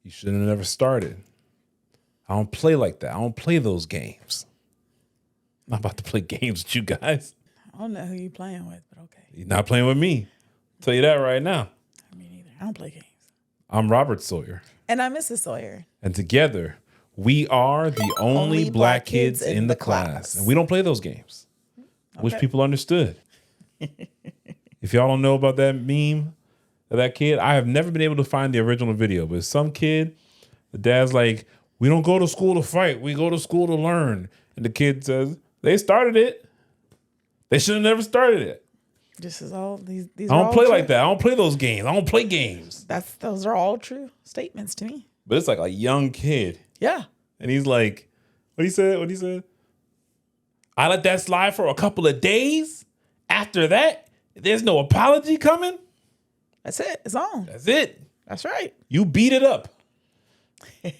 You shouldn't have never started. I don't play like that. I don't play those games. I'm not about to play games with you guys. I don't know who you playing with, but okay. You're not playing with me. I'll tell you that right now. I mean, either. I don't play games. I'm Robert Sawyer. And I'm Mrs. Sawyer. And together, we are the only black kids in the class. And we don't play those games. Okay. Wish people understood. If y'all don't know about that meme of that kid, I have never been able to find the original video, but some kid, the dad's like, we don't go to school to fight. We go to school to learn. And the kid says, they started it. They should have never started it. This is all these. I don't play like that. I don't play those games. I don't play games. Those are all true statements to me. But it's like a young kid. Yeah. And he's like, what he said? I let that slide for a couple of days. After that, there's no apology coming. That's it. It's on. That's it. That's right. You beat it up.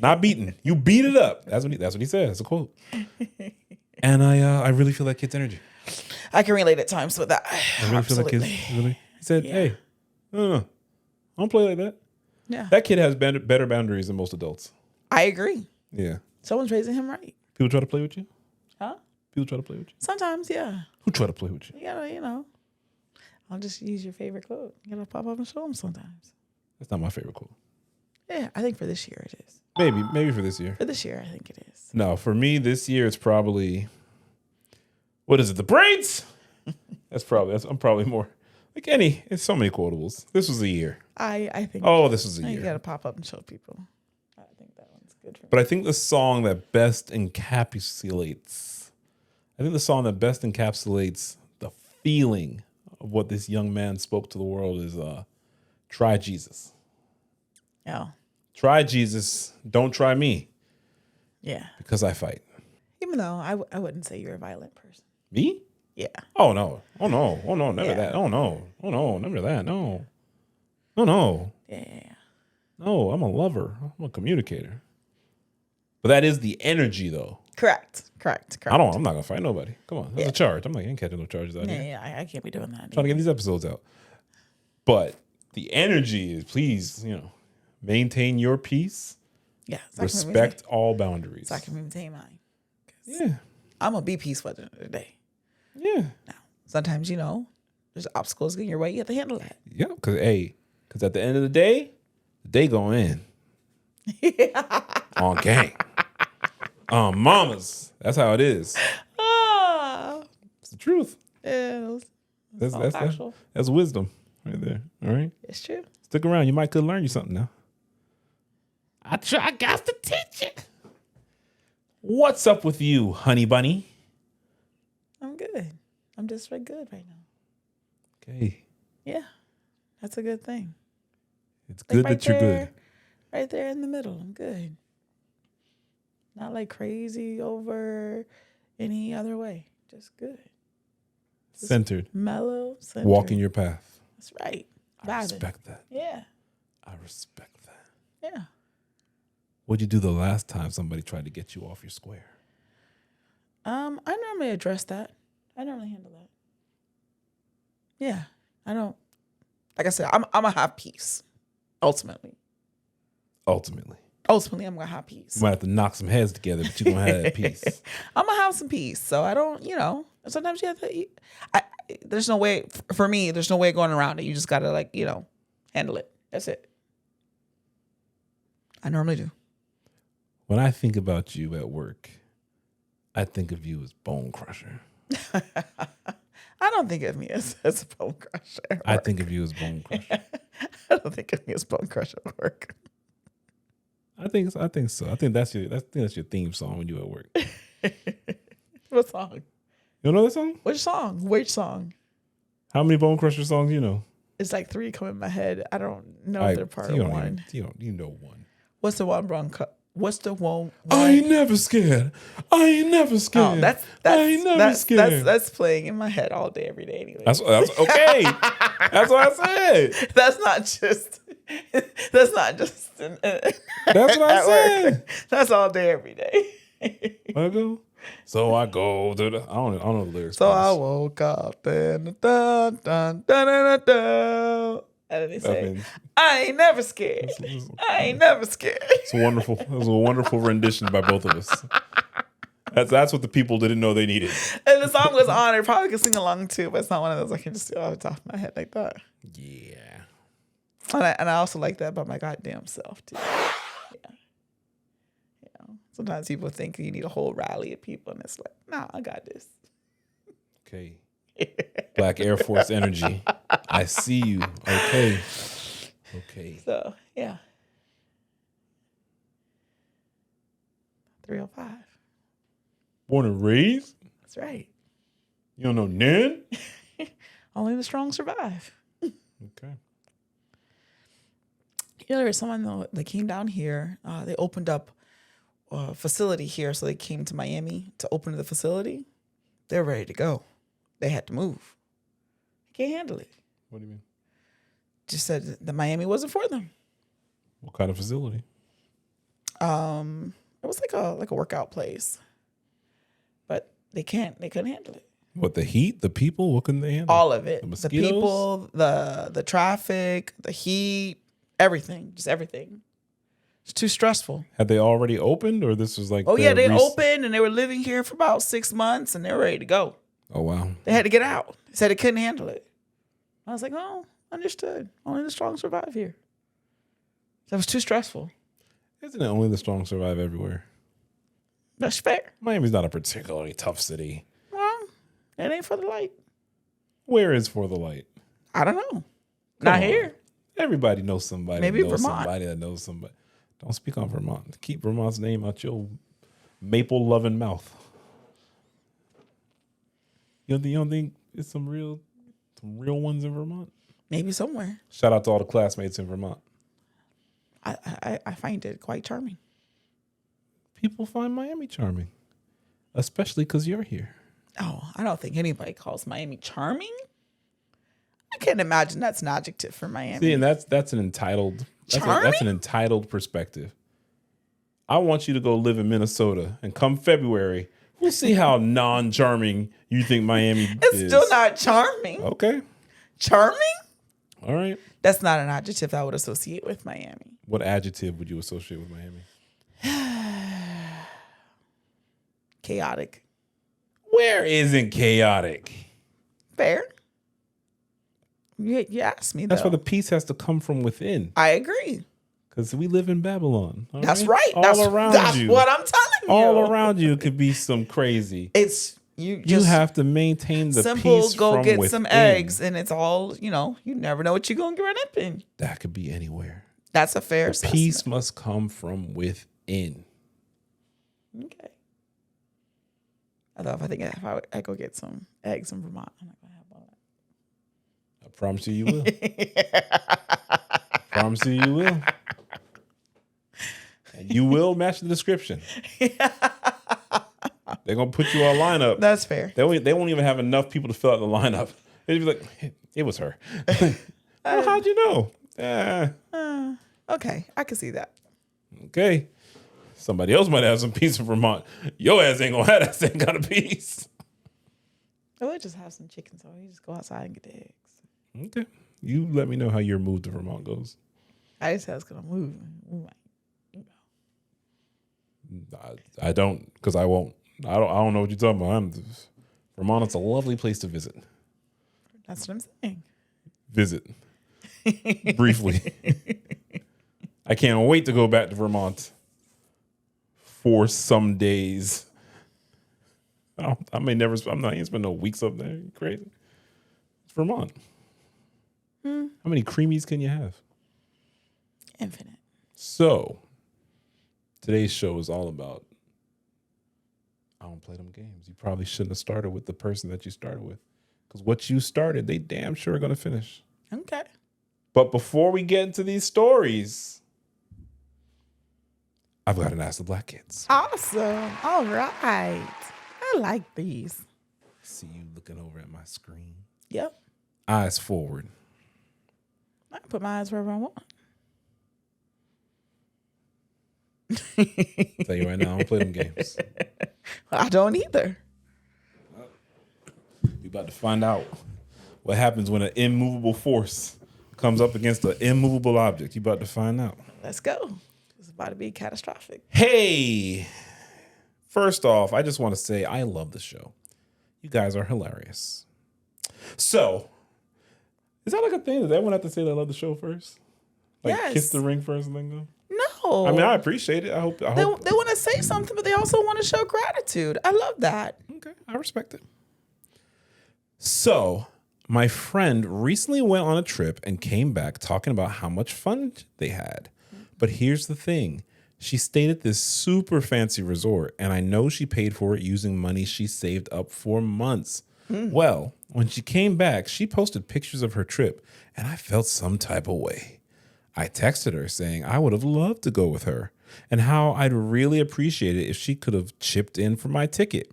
Not beaten. You beat it up. That's what he said. That's a quote. And I really feel that kid's energy. I can relate at times with that. I really feel that kid's really. He said, hey, I don't play like that. Yeah. That kid has better boundaries than most adults. I agree. Yeah. Someone's raising him right. People try to play with you? Huh? People try to play with you? Sometimes, yeah. Who try to play with you? You gotta, I'll just use your favorite quote. You gotta pop up and show them sometimes. That's not my favorite quote. Yeah, I think for this year it is. Maybe for this year. For this year, I think it is. No, for me this year it's probably, what is it? The braids? I'm probably more like it's so many quotables. This was a year. I think. Oh, this was a year. You gotta pop up and show people. I think that one's good for me. But I think the song that best encapsulates the feeling of what this young man spoke to the world is Try Jesus. Yeah. Try Jesus. Don't try me. Yeah. Because I fight. Even though I wouldn't say you're a violent person. Me? Yeah. Oh, no. Oh, no. Oh, no. Never that. Oh, no. Oh, no. Never that. No. Oh, no. Yeah. No, I'm a lover. I'm a communicator. But that is the energy, though. Correct. I'm not going to fight nobody. Come on. That's a charge. I'm like, I ain't catching no charges out here. Yeah, I can't be doing that. I'm trying to get these episodes out. But the energy is, please, maintain your peace. Yeah. Respect all boundaries. So I can maintain mine. Yeah. I'm going to be peaceful at the end of the day. Yeah. Now, sometimes, there's obstacles in your way. You have to handle that. Yeah. Because at the end of the day going in. On gang. On mamas. That's how it is. It's the truth. Yeah. That's wisdom right there. All right. It's true. Stick around. You could learn you something now. I got to teach you. What's up with you, honey bunny? I'm good. I'm just good right now. Okay. Yeah. That's a good thing. It's good right that you're good. Right there in the middle. I'm good. Not like crazy over any other way. Just good. Just centered. Mellow. Centered. Walking your path. That's right. I respect that. Yeah. I respect that. Yeah. What'd you do the last time somebody tried to get you off your square? I normally address that. I normally handle that. Yeah. I don't. Like I said, I'm gonna have peace. Ultimately, I'm gonna have peace. You might have to knock some heads together, but you're gonna have that peace. I'm gonna have some peace. So I don't, sometimes you have to. There's no way for me. There's no way going around it. You just gotta handle it. That's it. I normally do. When I think about you at work, I think of you as bone crusher. I don't think of me as a bone crusher. I think of you as bone crusher. I don't think of me as bone crusher at work. I think so. I think that's your theme song when you at work. What song? You don't know that song? Which song? How many Bone Crusher songs you know? It's like 3 come in my head. I don't know if they're part of one. You know one. What's the one, Bron? What's the one? I ain't never scared. Oh, that's playing in my head all day, every day. Anyway, that's okay. That's what I said. That's not just. That's what I said. That's all day, every day. So I go to the. I don't know the lyrics. So I woke up. Dun, dun, dun, dun, dun, dun. And then they say, I ain't never scared. I ain't never scared. It's wonderful. It was a wonderful rendition by both of us. That's what the people didn't know they needed. And the song was on. I probably could sing along too, but it's not one of those I can just do off the top of my head like that. Yeah. And I also like that about my goddamn self too. Yeah. You know, sometimes people think you need a whole rally of people, and it's like, nah, I got this. Okay. Black Air Force energy. I see you. Okay. So, yeah. 305. Born and raised? That's right. You don't know none? Only the strong survive. Okay. You know, there was someone that came down here. They opened up a facility here, so they came to Miami to open the facility. They're ready to go. They had to move. Can't handle it. What do you mean? Just said that Miami wasn't for them. What kind of facility? It was like a workout place, but they couldn't handle it. What, the heat, the people? What couldn't they handle? All of it. The mosquitoes? The people, the traffic, the heat, everything, just everything. It's too stressful. Had they already opened, or this was like? Oh yeah, they opened and they were living here for about 6 months and they're ready to go. Oh wow. They had to get out. They said they couldn't handle it. I was like, oh, understood. Only the strong survive here. That was too stressful. Isn't it only the strong survive everywhere? That's fair. Miami's not a particularly tough city. Well, it ain't for the light. Where is for the light? I don't know. Not here. Everybody knows somebody. Maybe knows Vermont. Somebody that knows somebody. Don't speak on Vermont. Keep Vermont's name out your maple loving mouth. You don't think it's some real ones in Vermont? Maybe somewhere. Shout out to all the classmates in Vermont. I find it quite charming. People find Miami charming, especially because you're here. Oh, I don't think anybody calls Miami charming. I can't imagine that's an adjective for Miami. See, and that's an entitled that's an entitled perspective. I want you to go live in Minnesota, and come February, we'll see how non-charming you think Miami is. It's still not charming. Okay. Charming? All right. That's not an adjective I would associate with Miami. What adjective would you associate with Miami? Chaotic. Where isn't chaotic? Fair. You asked me, though. That's where the peace has to come from within. I agree. Because we live in Babylon. That's right. All that's around that's you. what I'm telling you. All around you could be some crazy. It's you have to maintain the simple peace go from get within. some eggs, and it's all, you never know what you're going to run up in. That could be anywhere. That's a fair assessment. Peace must come from within. Okay. Although if I go get some eggs in Vermont, I'm not going to have all that. I promise you will. Promise you will. And you will match the description. They're going to put you on a lineup. That's fair. They won't even have enough people to fill out the lineup. They'd be like, it was her. Well, how'd you know? Okay, I can see that. Okay. Somebody else might have some peace in Vermont. Your ass ain't going to have that same kind of peace. I would just have some chicken, so you just go outside and get the eggs. Okay. You let me know how your move to Vermont goes. I just said I was going to move. I don't, because I won't. I don't know what you're talking about. Vermont is a lovely place to visit. That's what I'm saying. Visit. Briefly. I can't wait to go back to Vermont for some days. I'm not even spend no weeks up there. You crazy. It's Vermont. How many creamies can you have? Infinite. So, today's show is all about, I don't play them games. You probably shouldn't have started with the person that you started with. Because what you started, they damn sure are going to finish. Okay. But before we get into these stories, I've got an Ask the Black Kids. Awesome. All right. I like these. See you looking over at my screen. Yep. Eyes forward. I can put my eyes wherever I want. Tell you right now, I don't play them games. I don't either. We about to find out what happens when an immovable force comes up against an immovable object. You about to find out. Let's go. It's about to be catastrophic. Hey, first off, I just want to say I love the show. You guys are hilarious. So, is that like a thing? Does everyone have to say they love the show first? Like Yes. kiss the ring first and then go? No. I mean, I appreciate it. I hope. They want to say something, but they also want to show gratitude. I love that. Okay, I respect it. So, my friend recently went on a trip and came back talking about how much fun they had. But here's the thing. She stayed at this super fancy resort, and I know she paid for it using money she saved up for months. Well, when she came back, she posted pictures of her trip, and I felt some type of way. I texted her saying I would have loved to go with her and how I'd really appreciate it if she could have chipped in for my ticket.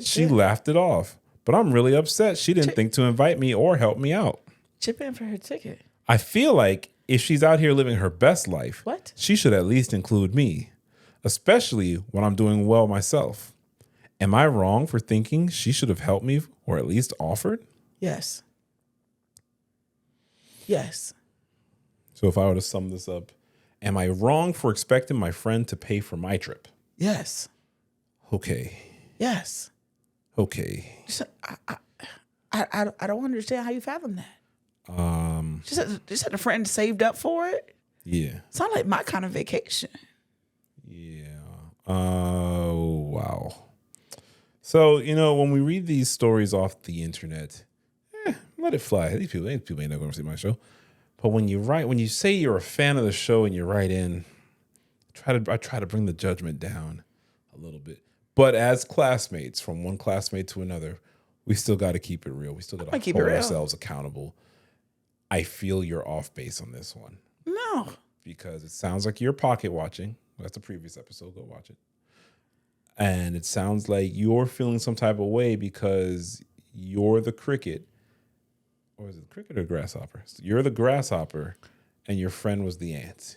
She laughed it off, but I'm really upset she didn't think to invite me or help me out. Chip in for her ticket. I feel like if she's out here living her best life, What? she should at least include me, especially when I'm doing well myself. Am I wrong for thinking she should have helped me or at least offered? Yes. Yes. So if I were to sum this up, am I wrong for expecting my friend to pay for my trip? Yes. Okay. Yes. Okay. I don't understand how you fathom that. Just had a friend saved up for it. Yeah. Sound like my kind of vacation. Yeah. Oh, wow. So, when we read these stories off the internet, let it fly. These people ain't never going to see my show. But when you say you're a fan of the show and you write in, I try to bring the judgment down a little bit. But as classmates, from one classmate to another, we still got to keep it real. We still got to hold ourselves accountable. I feel you're off base on this one. No. Because it sounds like you're pocket watching. That's the previous episode. Go watch it. And it sounds like you're feeling some type of way because you're the cricket. Or is it cricket or grasshopper? You're the grasshopper and your friend was the ant.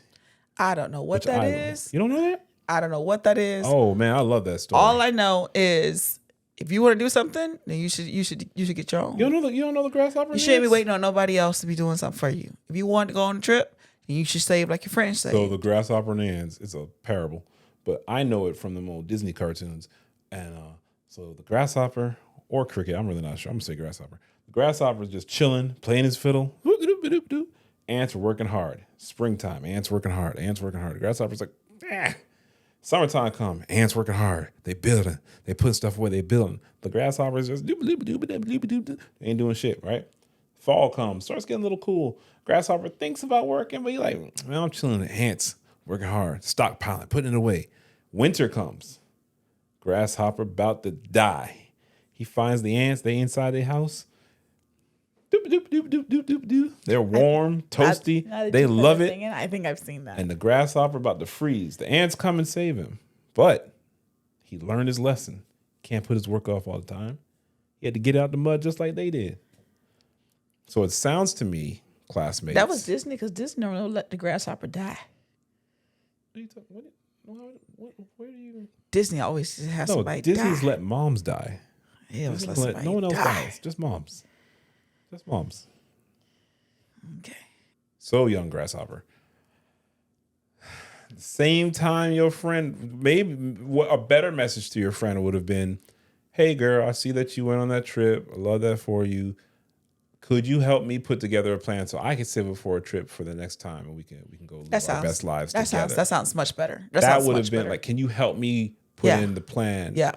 I don't know what that is. You don't know that? I don't know what that is. Oh man, I love that story. All I know is if you want to do something, then you should get your own. You don't know the grasshopper? You shouldn't be waiting on nobody else to be doing something for you. If you want to go on a trip, then you should save like your friends say. So the grasshopper and the ants, it's a parable, but I know it from the old Disney cartoons. And so the grasshopper or cricket, I'm really not sure. I'm gonna say grasshopper. The grasshopper is just chilling, playing his fiddle. Ants are working hard. Springtime, ants working hard. Ants working hard. The grasshopper's like, Summertime come, ants working hard. They building. They putting stuff away. They building. The grasshoppers just they ain't doing shit, right? Fall comes, starts getting a little cool. Grasshopper thinks about working, but you're like, man, I'm chilling. The ants working hard, stockpiling, putting it away. Winter comes. Grasshopper about to die. He finds the ants. They inside their house. They're warm, toasty. They love it. I think I've seen that. And the grasshopper about to freeze. The ants come and save him. But he learned his lesson. Can't put his work off all the time. He had to get out the mud just like they did. So it sounds to me, classmates. That was Disney because Disney don't let the grasshopper die. Where do you? Disney always has somebody Disney's die. let moms die. Yeah, No one else dies. Just moms. Just moms. Okay. So young grasshopper. Same time your friend, maybe a better message to your friend would have been, hey girl, I see that you went on that trip. I love that for you. Could you help me put together a plan so I can save up for a trip for the next time and we can go live our best lives together? That sounds much better. That would have been like, can you help me put in the plan? Yeah.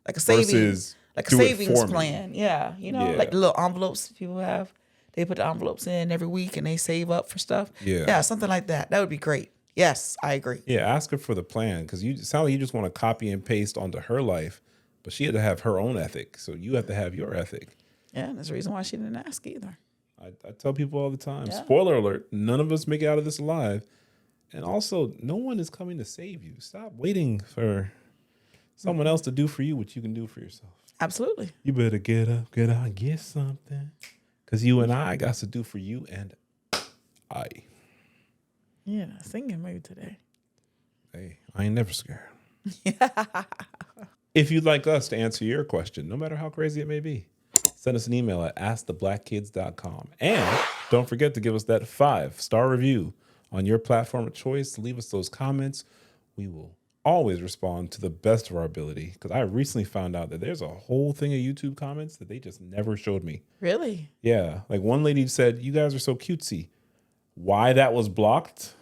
Like a savings plan. Yeah. Like the little envelopes people have. They put the envelopes in every week and they save up for stuff. Yeah. Yeah, something like that. That would be great. Yes, I agree. Yeah, ask her for the plan because it sounds like you just want to copy and paste onto her life, but she had to have her own ethic. So you have to have your ethic. Yeah, there's a reason why she didn't ask either. I tell people all the time, spoiler alert, none of us make it out of this alive. And also, no one is coming to save you. Stop waiting for someone else to do for you what you can do for yourself. Absolutely. You better get up and get something. Because you and I got to do for you and I. Yeah, singing maybe today. Hey, I ain't never scared. If you'd like us to answer your question, no matter how crazy it may be, send us an email at asktheblackkids.com. And don't forget to give us that 5-star review on your platform of choice. Leave us those comments. We will always respond to the best of our ability, because I recently found out that there's a whole thing of YouTube comments that they just never showed me. Really? Yeah. Like one lady said, "You guys are so cutesy." Why that was blocked?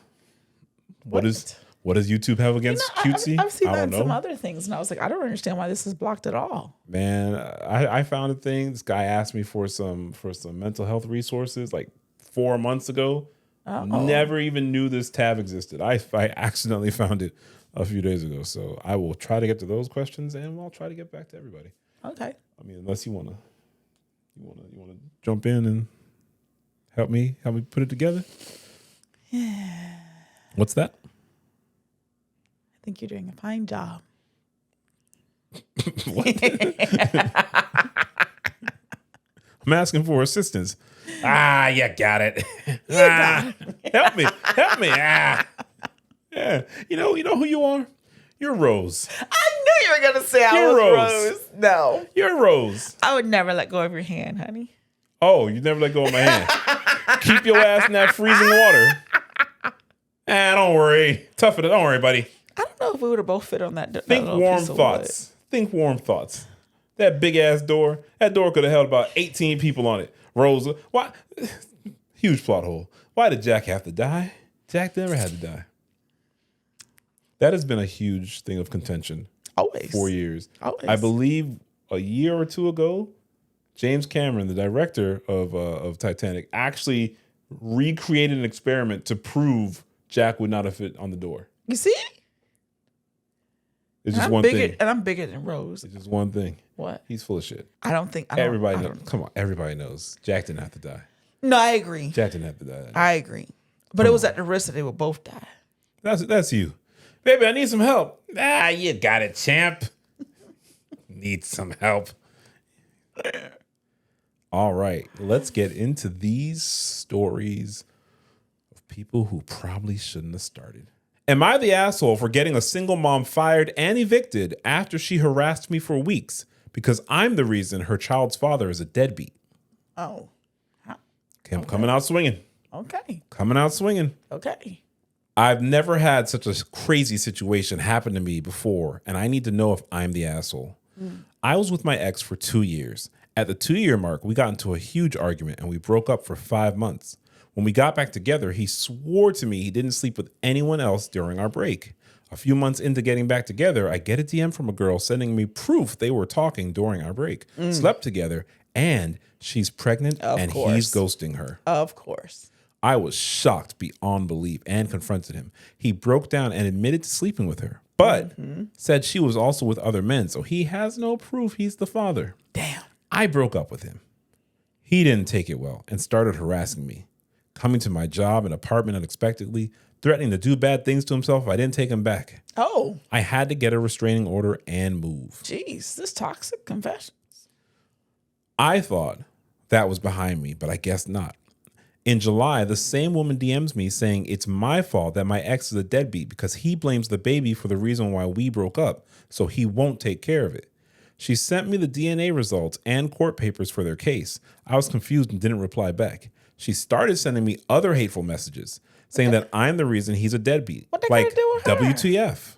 What does YouTube have against cutesy? I've seen I that don't in know. some other things, and I was like, I don't understand why this is blocked at all. Man, I found a thing. This guy asked me for some mental health resources like 4 months ago. Never even knew this tab existed. I accidentally found it a few days ago. So I will try to get to those questions, and I'll try to get back to everybody. Okay. I mean, unless you wanna jump in and help me put it together. Yeah. What's that? I think you're doing a fine job. What? I'm asking for assistance. You got it. Help me. Yeah. You know who you are? You're Rose. I knew you were gonna say I You're was Rose. Rose. No, You're Rose. I would never let go of your hand, honey. Oh, you never let go of my hand. Keep your ass in that freezing water. Don't worry. Tough it. Don't worry, buddy. I don't know if we would have both fit on that. Think warm thoughts. Think warm thoughts. That big ass door. That door could have held about 18 people on it. Rosa, why? Huge plot hole. Why did Jack have to die? Jack never had to die. That has been a huge thing of contention. Always. 4 years. Always. I believe a year or two ago, James Cameron, the director of Titanic, actually recreated an experiment to prove Jack would not have fit on the door. You see? It's just one thing. And I'm bigger than Rose. It's just one thing. What? He's full of shit. Everybody knows. Come on, everybody knows. Jack didn't have to die. No, I agree. Jack didn't have to die. I agree. But it was at the risk that they would both die. That's you. Baby, I need some help. You got it, champ. Need some help. All right, let's get into these stories of people who probably shouldn't have started. Am I the asshole for getting a single mom fired and evicted after she harassed me for weeks because I'm the reason her child's father is a deadbeat? Oh. Okay, I'm coming out swinging. Okay. Coming out swinging. Okay. I've never had such a crazy situation happen to me before, and I need to know if I'm the asshole. I was with my ex for 2 years. At the 2-year mark, we got into a huge argument and we broke up for 5 months. When we got back together, he swore to me he didn't sleep with anyone else during our break. A few months into getting back together, I get a DM from a girl sending me proof they were talking during our break, slept together, and she's pregnant and he's ghosting her. Of course. I was shocked beyond belief and confronted him. He broke down and admitted to sleeping with her, but said she was also with other men, so he has no proof he's the father. Damn. I broke up with him. He didn't take it well and started harassing me, coming to my job and apartment unexpectedly, threatening to do bad things to himself if I didn't take him back. Oh. I had to get a restraining order and move. Jeez, this toxic confessions. I thought that was behind me, but I guess not. In July, the same woman DMs me saying it's my fault that my ex is a deadbeat because he blames the baby for the reason why we broke up, so he won't take care of it. She sent me the DNA results and court papers for their case. I was confused and didn't reply back. She started sending me other hateful messages saying that I'm the reason he's a deadbeat. What they like gotta do with her? WTF.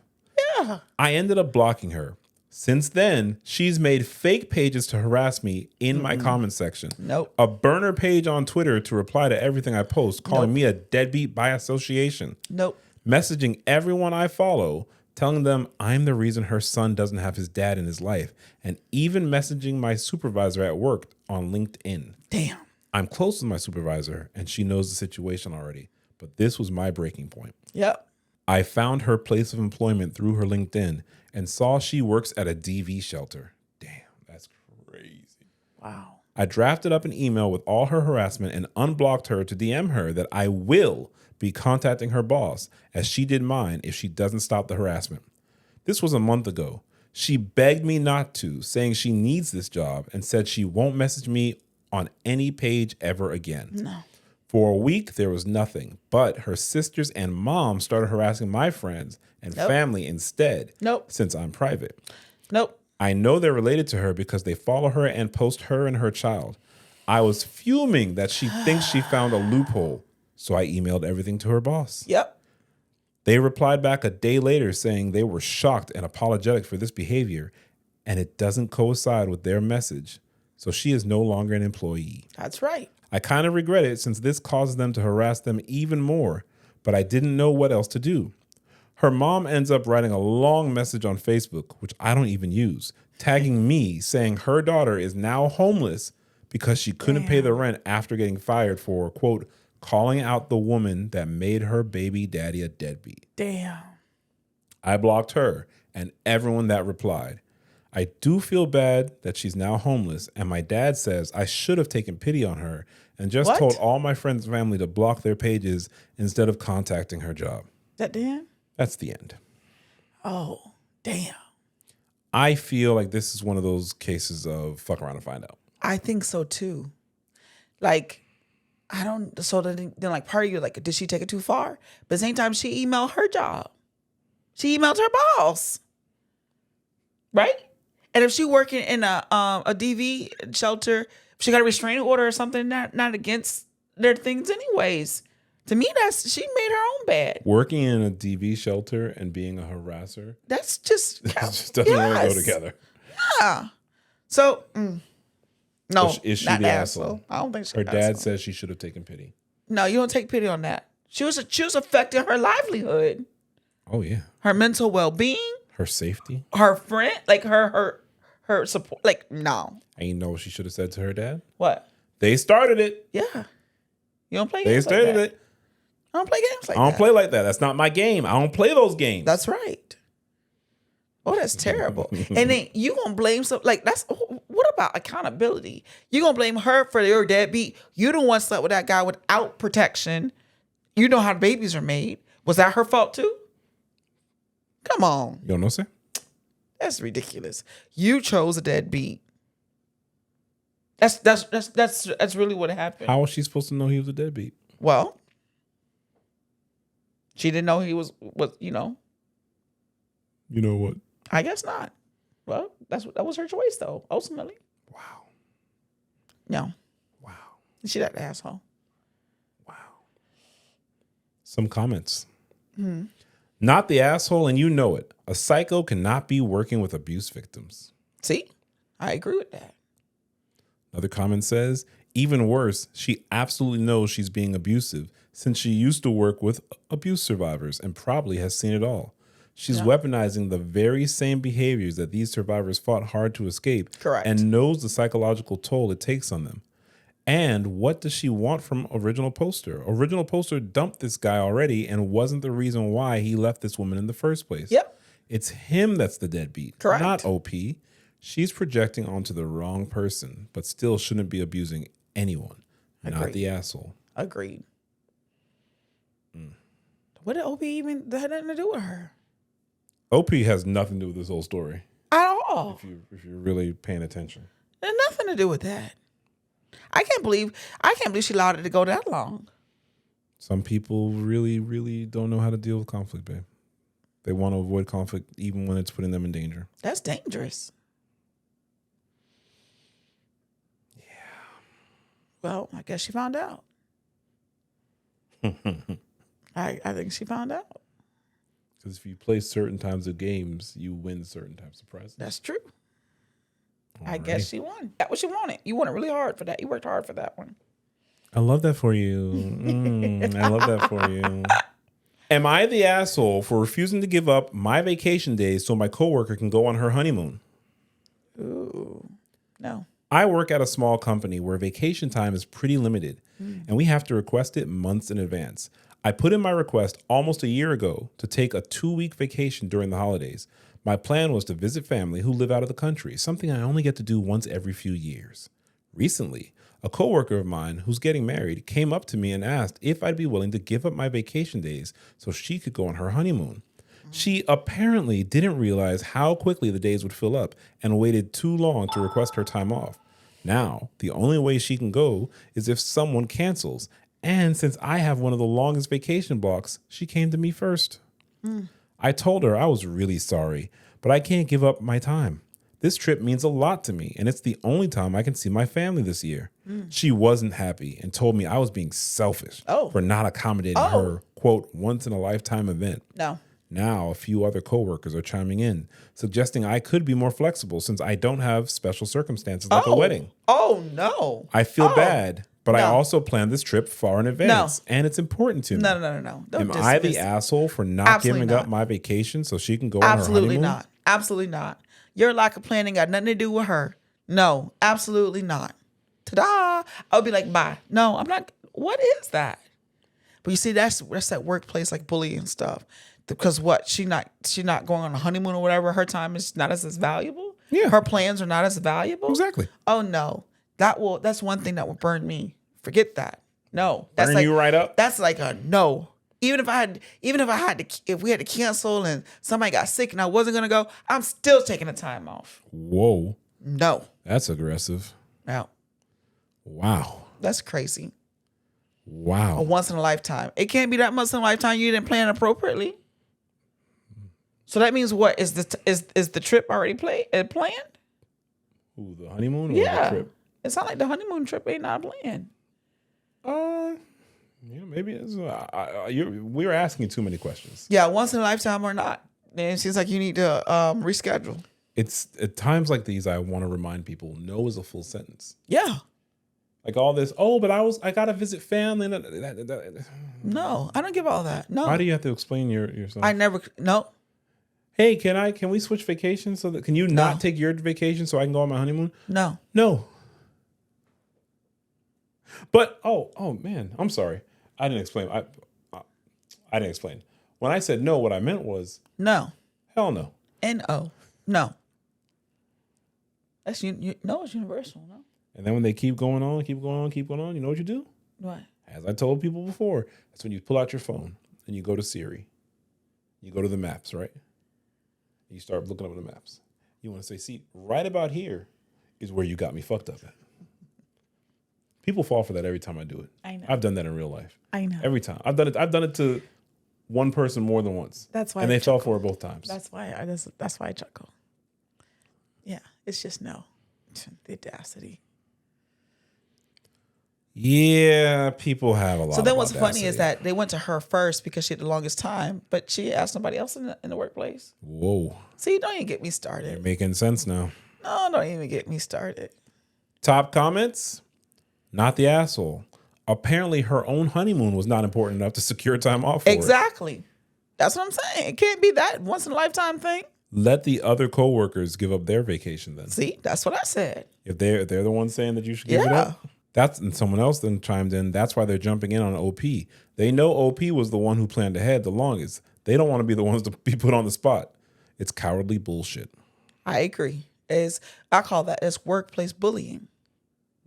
Yeah. I ended up blocking her. Since then, she's made fake pages to harass me in my comment section. Nope. A burner page on Twitter to reply to everything I post, calling me a deadbeat by association. Nope. Messaging everyone I follow, telling them I'm the reason her son doesn't have his dad in his life, and even messaging my supervisor at work on LinkedIn. Damn. I'm close to my supervisor, and she knows the situation already, but this was my breaking point. Yep. I found her place of employment through her LinkedIn and saw she works at a DV shelter. Damn, that's crazy. Wow. I drafted up an email with all her harassment and unblocked her to DM her that I will be contacting her boss, as she did mine, if she doesn't stop the harassment. This was a month ago. She begged me not to, saying she needs this job, and said she won't message me on any page ever again. No. For a week, there was nothing, but her sisters and mom started harassing my friends and family instead. Nope. Since I'm private. Nope. I know they're related to her because they follow her and post her and her child. I was fuming that she thinks she found a loophole, so I emailed everything to her boss. Yep. They replied back a day later saying they were shocked and apologetic for this behavior, and it doesn't coincide with their message, so she is no longer an employee. That's right. I kind of regret it since this causes them to harass them even more, but I didn't know what else to do. Her mom ends up writing a long message on Facebook, which I don't even use, tagging me saying her daughter is now homeless because she couldn't pay the rent after getting fired for, quote, calling out the woman that made her baby daddy a deadbeat. Damn. I blocked her and everyone that replied. I do feel bad that she's now homeless, and my dad says I should have taken pity on her and just told all my friends and family to block their pages instead of contacting her job. That damn? That's the end. Oh, damn. I feel like this is one of those cases of fuck around and find out. I think so too. Like, I don't, so then like part of you, like, did she take it too far? But at the same time, she emailed her job. She emailed her boss. Right? And if she working in a DV shelter, she got a restraining order or something, not against their things anyways. To me, she made her own bed. Working in a DV shelter and being a harasser. That's just, It just doesn't really go together. Yeah. So, no, So is she not the asshole? I don't think she's Her the dad asshole. says she should have taken pity. No, you don't take pity on that. She was affecting her livelihood, Oh, yeah. her mental well-being, Her safety. her friend, like her support. Like, no. And you know what she should have said to her dad? What? They started it. Yeah. You don't play They games like started that. it. I don't play games like I don't that. play like that. That's not my game. I don't play those games. That's right. Oh, that's terrible. And then you gonna blame what about accountability? You gonna blame her for your deadbeat? You the one slept with that guy without protection. You know how babies are made. Was that her fault too? Come on. You don't know, sir? That's ridiculous. You chose a deadbeat. That's really what happened. How was she supposed to know he was a deadbeat? Well, she didn't know he was you know. You know what? I guess not. Well, that was her choice though, ultimately. Wow. No. Wow. She that asshole. Wow. Some comments. Not the asshole, and you know it. A psycho cannot be working with abuse victims. See? I agree with that. Another comment says, even worse, she absolutely knows she's being abusive since she used to work with abuse survivors and probably has seen it all. She's weaponizing the very same behaviors that these survivors fought hard to escape. Correct. And knows the psychological toll it takes on them. And what does she want from Original Poster? Original Poster dumped this guy already and wasn't the reason why he left this woman in the first place. Yep. It's him that's the deadbeat, Correct. not OP. She's projecting onto the wrong person, but still shouldn't be abusing anyone, not Agreed. the asshole. Agreed. What did OP even that had nothing to do with her? OP has nothing to do with this whole story. At all. If you're really paying attention. It had nothing to do with that. I can't believe she allowed it to go that long. Some people really, really don't know how to deal with conflict, babe. They want to avoid conflict even when it's putting them in danger. That's dangerous. Yeah. Well, I guess she found out. I think she found out. Because if you play certain types of games, you win certain types of prizes. That's true. I guess she won. That's what she wanted. You wanted really hard for that. You worked hard for that one. I love that for you. I love that for you. Am I the asshole for refusing to give up my vacation days so my coworker can go on her honeymoon? Ooh, no. I work at a small company where vacation time is pretty limited, and we have to request it months in advance. I put in my request almost a year ago to take a 2-week vacation during the holidays. My plan was to visit family who live out of the country, something I only get to do once every few years. Recently, a coworker of mine who's getting married came up to me and asked if I'd be willing to give up my vacation days so she could go on her honeymoon. She apparently didn't realize how quickly the days would fill up and waited too long to request her time off. Now, the only way she can go is if someone cancels. And since I have one of the longest vacation blocks, she came to me first. I told her I was really sorry, but I can't give up my time. This trip means a lot to me, and it's the only time I can see my family this year. She wasn't happy and told me I was being selfish for not accommodating her, quote, once-in-a-lifetime event. No. Now, a few other coworkers are chiming in, suggesting I could be more flexible since I don't have special circumstances like a wedding. Oh, no. I feel bad, but I also planned this trip far in advance, and it's important to me. No. Am I the asshole for not giving up my vacation so she can go on her honeymoon? Absolutely not. Your lack of planning got nothing to do with her. No, absolutely not. Ta-da! I'll be like, bye. No, I'm not. What is that? But you see, that's that workplace like bullying stuff. Because what? She not going on a honeymoon or whatever. Her time is not as valuable. Yeah. Her plans are not as valuable. Exactly. Oh no. That's one thing that will burn me. Forget that. No. That's Burn you right up? That's like a no. If we had to cancel and somebody got sick and I wasn't gonna go, I'm still taking the time off. Whoa. No. That's aggressive. No. Wow. That's crazy. Wow. A once in a lifetime. It can't be that once in a lifetime you didn't plan appropriately. So that means what? Is the trip already planned? Ooh, the honeymoon or Yeah. the trip? It sounds like the honeymoon trip ain't not planned. Maybe it's. We're asking too many questions. Yeah, once in a lifetime or not. Then it seems like you need to reschedule. It's at times like these I want to remind people no is a full sentence. Yeah. Like all this, but I gotta visit family. No, I don't give all that. No. Why do you have to explain yourself? No. Hey, can we switch vacations so that can you not take your vacation so I can go on my honeymoon? No. But oh man, I'm sorry. I didn't explain. I didn't explain. When I said no, what I meant was no. Hell no. N-O. No. That's no, it's universal, no. And then when they keep going on, you know what you do? What? As I told people before, that's when you pull out your phone and you go to Siri. You go to the maps, right? You start looking up the maps. You want to say, see, right about here is where you got me fucked up at. People fall for that every time I do it. I know. I've done that in real life. I know. Every time. I've done it to one person more than once. That's why. And they fell for it both times. That's why I chuckle. Yeah, it's just no. The audacity. Yeah, people have a lot. So then what's funny is that they went to her first because she had the longest time, but she asked somebody else in the workplace. Whoa. See, don't even get me started. You're making sense now. No, don't even get me started. Top comments? Not the asshole. Apparently her own honeymoon was not important enough to secure time off for Exactly. That's what I'm saying. It can't be that once in a lifetime thing. Let the other coworkers give up their vacation then. See, that's what I said. If they're the ones saying that you should give it up. And someone else then chimed in. That's why they're jumping in on OP. They know OP was the one who planned ahead the longest. They don't want to be the ones to be put on the spot. It's cowardly bullshit. I agree. I call that as workplace bullying.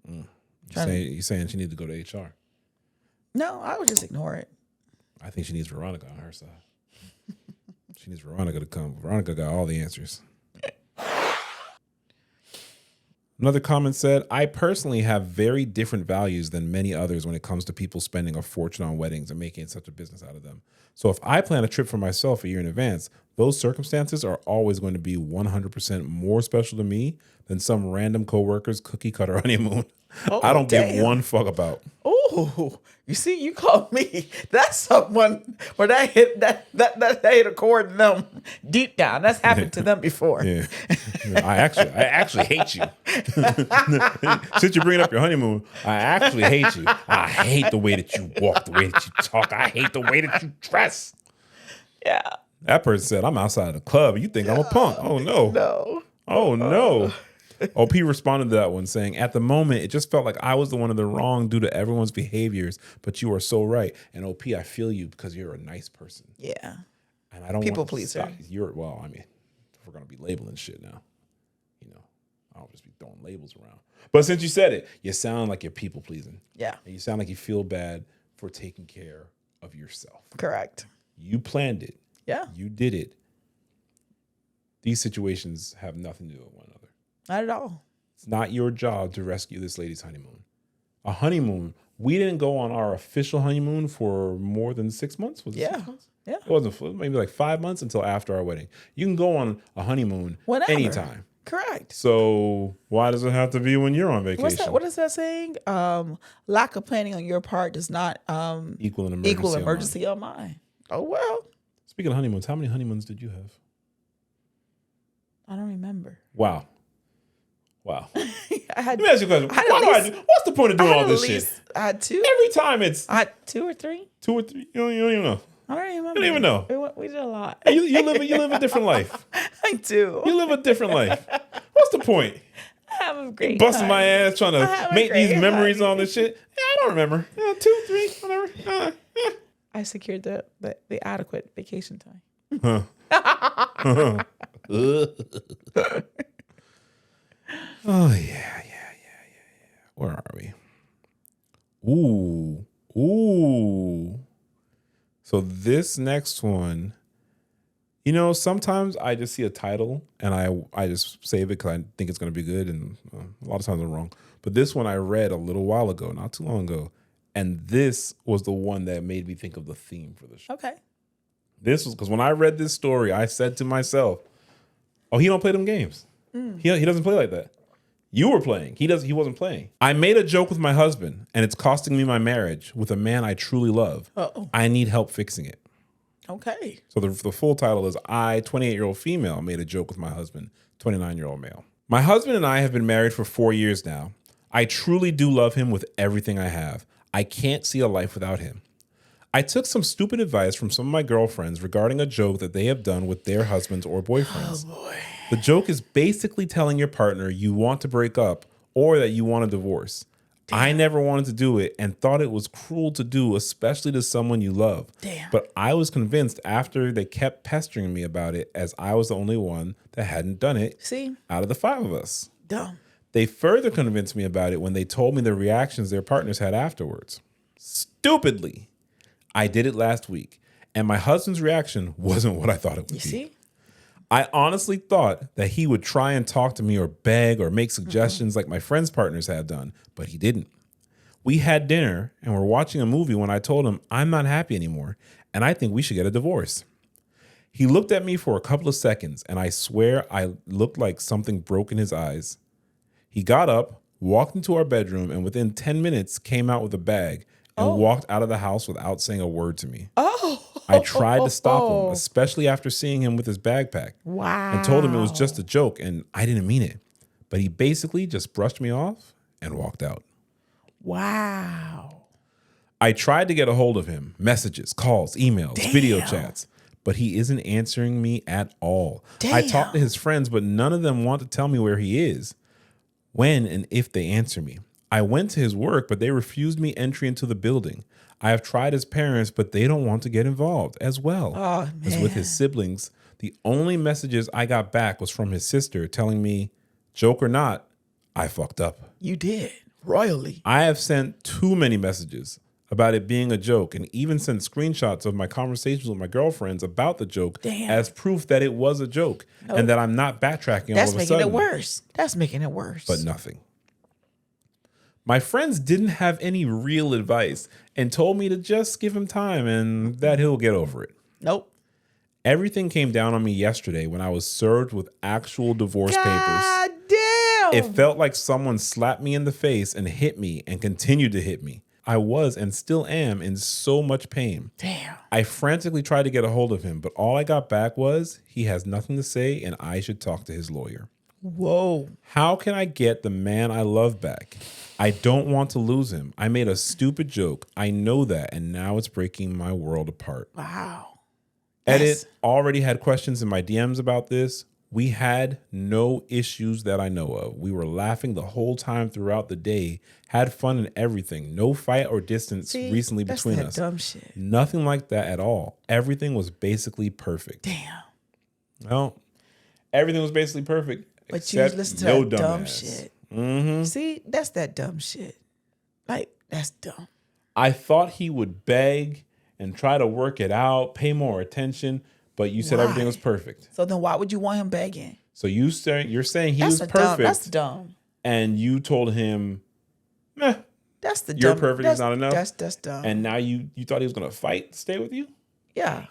You're saying she needs to go to HR. No, I would just ignore it. I think she needs Veronica on her side. She needs Veronica to come. Veronica got all the answers. Another comment said, I personally have very different values than many others when it comes to people spending a fortune on weddings and making such a business out of them. So if I plan a trip for myself a year in advance, those circumstances are always going to be 100% more special to me than some random coworker's cookie cutter honeymoon. I don't give one fuck about. Oh, you see, you called me. That's someone where that hit a chord in them deep down. That's happened to them before. Yeah. I actually hate you. Since you bring up your honeymoon, I actually hate you. I hate the way that you walk, the way that you talk. I hate the way that you dress. Yeah. That person said, I'm outside of the club. You think I'm a punk. Oh, no. No. Oh, no. OP responded to that one saying, at the moment, it just felt like I was the one in the wrong due to everyone's behaviors, but you are so right. And OP, I feel you because you're a nice person. Yeah. And I don't people want to pleaser. Well, I mean, if we're going to be labeling shit now, I'll just be throwing labels around. But since you said it, you sound like you're people pleasing. Yeah. And you sound like you feel bad for taking care of yourself. Correct. You planned it. Yeah. You did it. These situations have nothing to do with one another. Not at all. It's not your job to rescue this lady's honeymoon. A honeymoon. We didn't go on our official honeymoon for more than 6 months. Was it 6 months? Yeah. It wasn't maybe like 5 months until after our wedding. You can go on a honeymoon Whenever. anytime. Correct. So why does it have to be when you're on vacation? What's that? What is that saying? Lack of planning on your part does not Equal an emergency on mine. Oh well. Speaking of honeymoons, how many honeymoons did you have? I don't remember. Wow. Let me ask you a question. What's the point of doing all this shit? I had 2. Every time it's... I had 2 or 3. 2 or 3? You don't even know. I don't remember. You don't even know. We did a lot. You live a different life. I do. You live a different life. What's the point? I have a great Busting time. my ass trying to make these memories on this shit. Yeah, I don't remember. 2, 3, whatever. I secured the adequate vacation time. Oh, yeah. Where are we? Ooh. So this next one, sometimes I just see a title and I just save it because I think it's going to be good. And a lot of times I'm wrong. But this one I read a little while ago, not too long ago. And this was the one that made me think of the theme for the show. Okay. This was because when I read this story, I said to myself, oh, he don't play them games. He doesn't play like that. You were playing. He wasn't playing. I made a joke with my husband, and it's costing me my marriage with a man I truly love. Uh-oh. I need help fixing it. Okay. So the full title is I, 28-year-old female, made a joke with my husband, 29-year-old male. My husband and I have been married for 4 years now. I truly do love him with everything I have. I can't see a life without him. I took some stupid advice from some of my girlfriends regarding a joke that they have done with their husbands or boyfriends. Oh, boy. The joke is basically telling your partner you want to break up or that you want a divorce. Damn. I never wanted to do it and thought it was cruel to do, especially to someone you love. Damn. But I was convinced after they kept pestering me about it, as I was the only one that hadn't done it. See? Out of the 5 of us. Dumb. They further convinced me about it when they told me the reactions their partners had afterwards. Stupidly, I did it last week, and my husband's reaction wasn't what I thought it would be. You see? I honestly thought that he would try and talk to me or beg or make suggestions like my friends' partners had done, but he didn't. We had dinner and were watching a movie when I told him I'm not happy anymore and I think we should get a divorce. He looked at me for a couple of seconds and I swear I looked like something broke in his eyes. He got up, walked into our bedroom, and within 10 minutes came out with a bag and walked out of the house without saying a word to me. I tried to stop him, especially after seeing him with his backpack. Wow. And told him it was just a joke and I didn't mean it. But he basically just brushed me off and walked out. Wow. I tried to get a hold of him, messages, calls, emails, video chats, but he isn't answering me at all. I talked to his friends, but none of them want to tell me where he is, when and if they answer me. I went to his work, but they refused me entry into the building. I have tried his parents, but they don't want to get involved as well as with his siblings. The only messages I got back was from his sister telling me, joke or not, I fucked up. You did, royally. I have sent too many messages about it being a joke and even sent screenshots of my conversations with my girlfriends about the joke as proof that it was a joke and that I'm not backtracking all of a sudden. That's making it worse. That's making it worse. But nothing. My friends didn't have any real advice and told me to just give him time and that he'll get over it. Nope. Everything came down on me yesterday when I was served with actual divorce papers. God damn. It felt like someone slapped me in the face and hit me and continued to hit me. I was and still am in so much pain. Damn. I frantically tried to get a hold of him, but all I got back was he has nothing to say and I should talk to his lawyer. Whoa. How can I get the man I love back? I don't want to lose him. I made a stupid joke. I know that, and now it's breaking my world apart. Wow. Edit already had questions in my DMs about this. We had no issues that I know of. We were laughing the whole time throughout the day, had fun and everything. No fight or distance recently between us. Dumb shit. Nothing like that at all. Everything was basically perfect. Damn. Well, everything was basically perfect. But you listen to that dumb shit. Mm-hmm. See, that's that dumb shit. Like, that's dumb. I thought he would beg and try to work it out, pay more attention, but you said everything was perfect. So then why would you want him begging? So you're saying he was perfect. That's dumb. And you told him, meh. That's the you're dumb. perfect is not enough. That's dumb. And now you thought he was going to fight to stay with you? Yeah.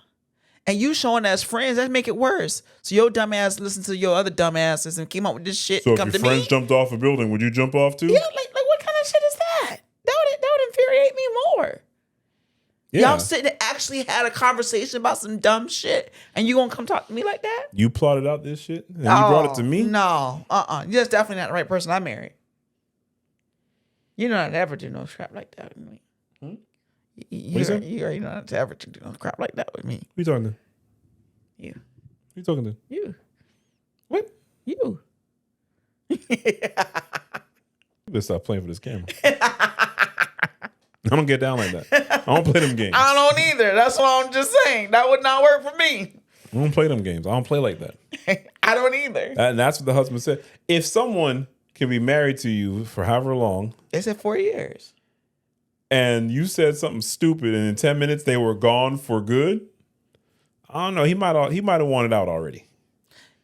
And you showing us friends, that make it worse. So your dumb ass listened to your other dumb asses and came up with this shit. So and if come your to friends me. jumped off a building, would you jump off too? Yeah, like what kind of shit is that? That would infuriate me more. Yeah. Y'all sitting and actually had a conversation about some dumb shit, and you gonna come talk to me like that? You plotted out this shit and you brought it to me? No, you're definitely not the right person I married. You're not to ever do no crap like that with me. You already know not to ever do no crap like that with me. Who you talking to? You. Who you talking to? You. What? You. You better stop playing for this camera. I don't get down like that. I don't play them games. I don't either. That's what I'm just saying. That would not work for me. I don't play them games. I don't play like that. I don't either. And that's what the husband said. If someone can be married to you for however long, They said 4 years. and you said something stupid, and in 10 minutes they were gone for good, I don't know. He might have wanted out already.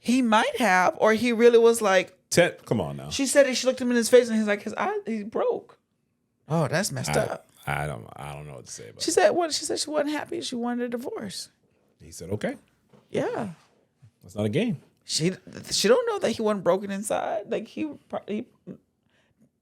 He might have, or he really was like. Come on now. She said it. She looked him in his face, and he's like, he's broke. Oh, that's messed up. I don't know what to say about She said what? She said she wasn't happy. She wanted a divorce. He said, okay. Yeah. That's not a game. She don't know that he wasn't broken inside. Like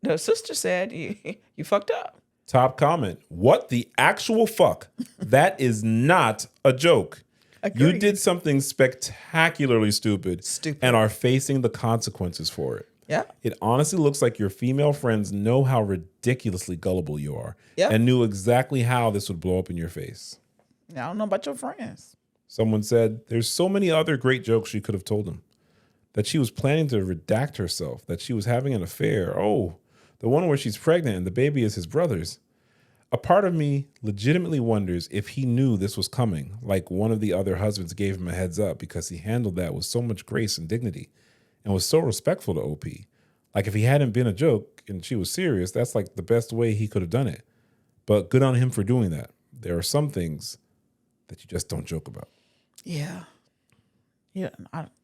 the sister said you fucked up. Top comment. What the actual fuck? That is not a joke. Agreed. You did something spectacularly stupid. And are facing the consequences for it. Yeah. It honestly looks like your female friends know how ridiculously gullible you are. Yeah. And knew exactly how this would blow up in your face. I don't know about your friends. Someone said, there's so many other great jokes she could have told him. That she was planning to redact herself. That she was having an affair. Oh, the one where she's pregnant and the baby is his brother's. A part of me legitimately wonders if he knew this was coming, like one of the other husbands gave him a heads up because he handled that with so much grace and dignity and was so respectful to OP. Like if he hadn't been a joke and she was serious, that's like the best way he could have done it. But good on him for doing that. There are some things that you just don't joke about. Yeah. Yeah,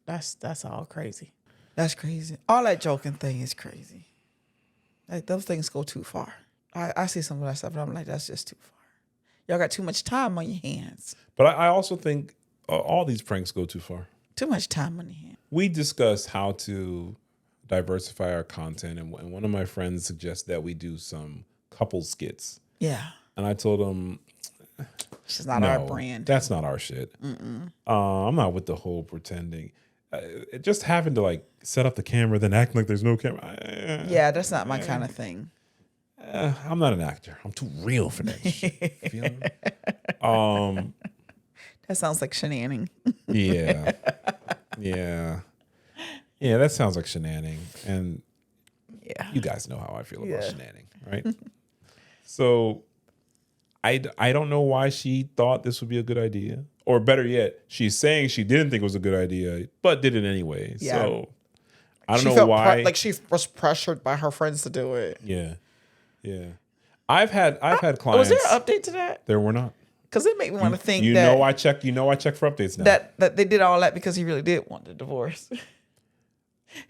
that's all crazy. That's crazy. All that joking thing is crazy. Like, those things go too far. I see some of that stuff, and I'm like, that's just too far. Y'all got too much time on your hands. But I also think all these pranks go too far. Too much time on your hands. We discussed how to diversify our content, and one of my friends suggested that we do some couple skits. Yeah. And I told him, it's not our brand. That's not our shit. I'm not with the whole pretending. Just having to like set up the camera, then acting like there's no camera. Yeah, that's not my kind of thing. I'm not an actor. I'm too real for that shit. Feel me? That sounds like shenanigans. Yeah. That sounds like shenanigans. And yeah, you guys know how I feel about shenanigans, right? So I don't know why she thought this would be a good idea. Or better yet, she's saying she didn't think it was a good idea, but did it anyway. Yeah. So I don't know why. Like she was pressured by her friends to do it. Yeah. I've had clients. Was there an update to that? There were not. Because it made me want to think that I check for updates now. That they did all that because he really did want the divorce.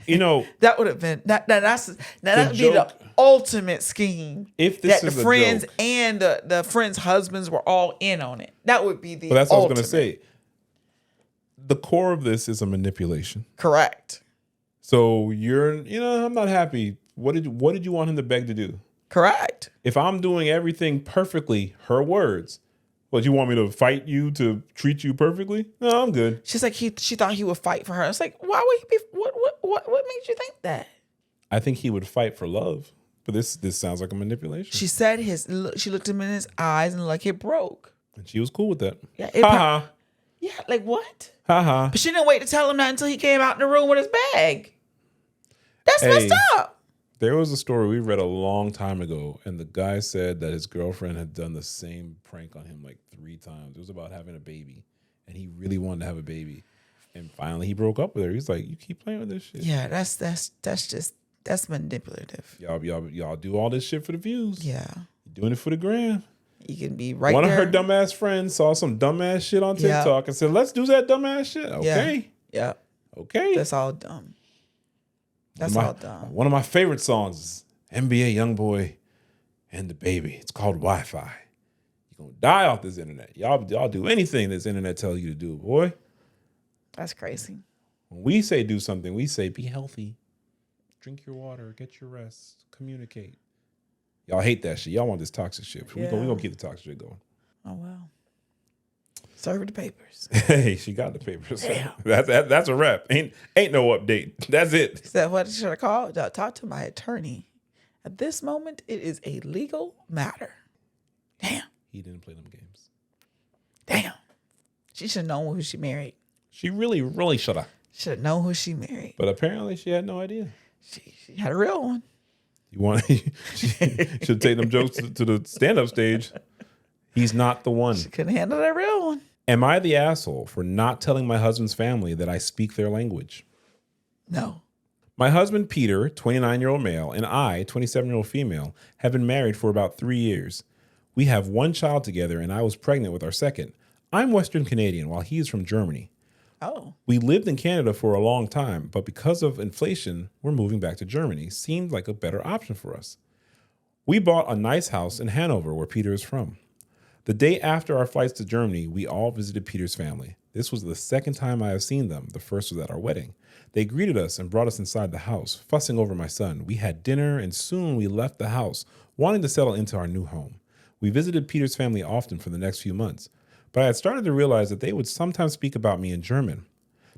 That would have been that would be the ultimate scheme. If this that is the friends and the friends' husbands were all in on it. That would be the But that's ultimate. what I was gonna say. The core of this is a manipulation. Correct. So I'm not happy. What did you want him to beg to do? Correct. If I'm doing everything perfectly, her words. What, you want me to fight you to treat you perfectly? No, I'm good. She's like she thought he would fight for her. It's like, why would he be? What made you think that? I think he would fight for love, but this sounds like a manipulation. She said she looked him in his eyes and like it broke. And she was cool with that. Yeah. Yeah, like what? But she didn't wait to tell him that until he came out in the room with his bag. That's messed up. There was a story we read a long time ago, and the guy said that his girlfriend had done the same prank on him like 3 times. It was about having a baby, and he really wanted to have a baby. And finally, he broke up with her. He's like, "You keep playing with this shit." Yeah, that's manipulative. Y'all do all this shit for the views. Yeah, you're doing it for the gram. You can be right. One of her dumbass friends saw some dumbass shit on TikTok and said, "Let's do that dumbass shit." Okay. Yeah. Okay. That's all dumb. That's all dumb. One of my favorite songs is NBA YoungBoy and the Baby. It's called Wi-Fi. You're gonna die off this internet. Y'all do anything this internet tells you to do, boy. That's crazy. When we say do something, we say be healthy, drink your water, get your rest, communicate. Y'all hate that shit. Y'all want this toxic shit. We gonna keep the toxic shit going. Oh wow. Serve the papers. Hey, she got the papers. Damn. That's a wrap. Ain't no update. That's it. Is that what should I call? Talk to my attorney. At this moment, it is a legal matter. Damn. He didn't play them games. Damn. She should have known who she married. She really should have. Should have known who she married. But apparently she had no idea. She had a real one. She should take them jokes to the stand-up stage. He's not the one. She couldn't handle that real one. Am I the asshole for not telling my husband's family that I speak their language? No. My husband, Peter, 29-year-old male, and I, 27-year-old female, have been married for about 3 years. We have one child together, and I was pregnant with our second. I'm Western Canadian, while he is from Germany. Oh. We lived in Canada for a long time, but because of inflation, we're moving back to Germany. Seemed like a better option for us. We bought a nice house in Hanover, where Peter is from. The day after our flights to Germany, we all visited Peter's family. This was the second time I have seen them. The first was at our wedding. They greeted us and brought us inside the house, fussing over my son. We had dinner, and soon we left the house, wanting to settle into our new home. We visited Peter's family often for the next few months, but I had started to realize that they would sometimes speak about me in German.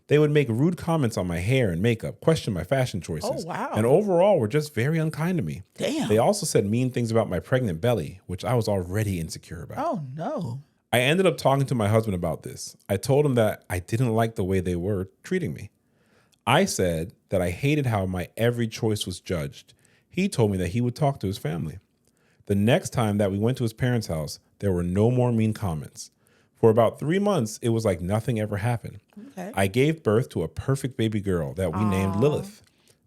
They would make rude comments on my hair and makeup, question my fashion choices, and overall were just very unkind to me. Damn. They also said mean things about my pregnant belly, which I was already insecure about. Oh, no. I ended up talking to my husband about this. I told him that I didn't like the way they were treating me. I said that I hated how my every choice was judged. He told me that he would talk to his family. The next time that we went to his parents' house, there were no more mean comments. For about 3 months, it was like nothing ever happened. Okay. I gave birth to a perfect baby girl that we named Lilith.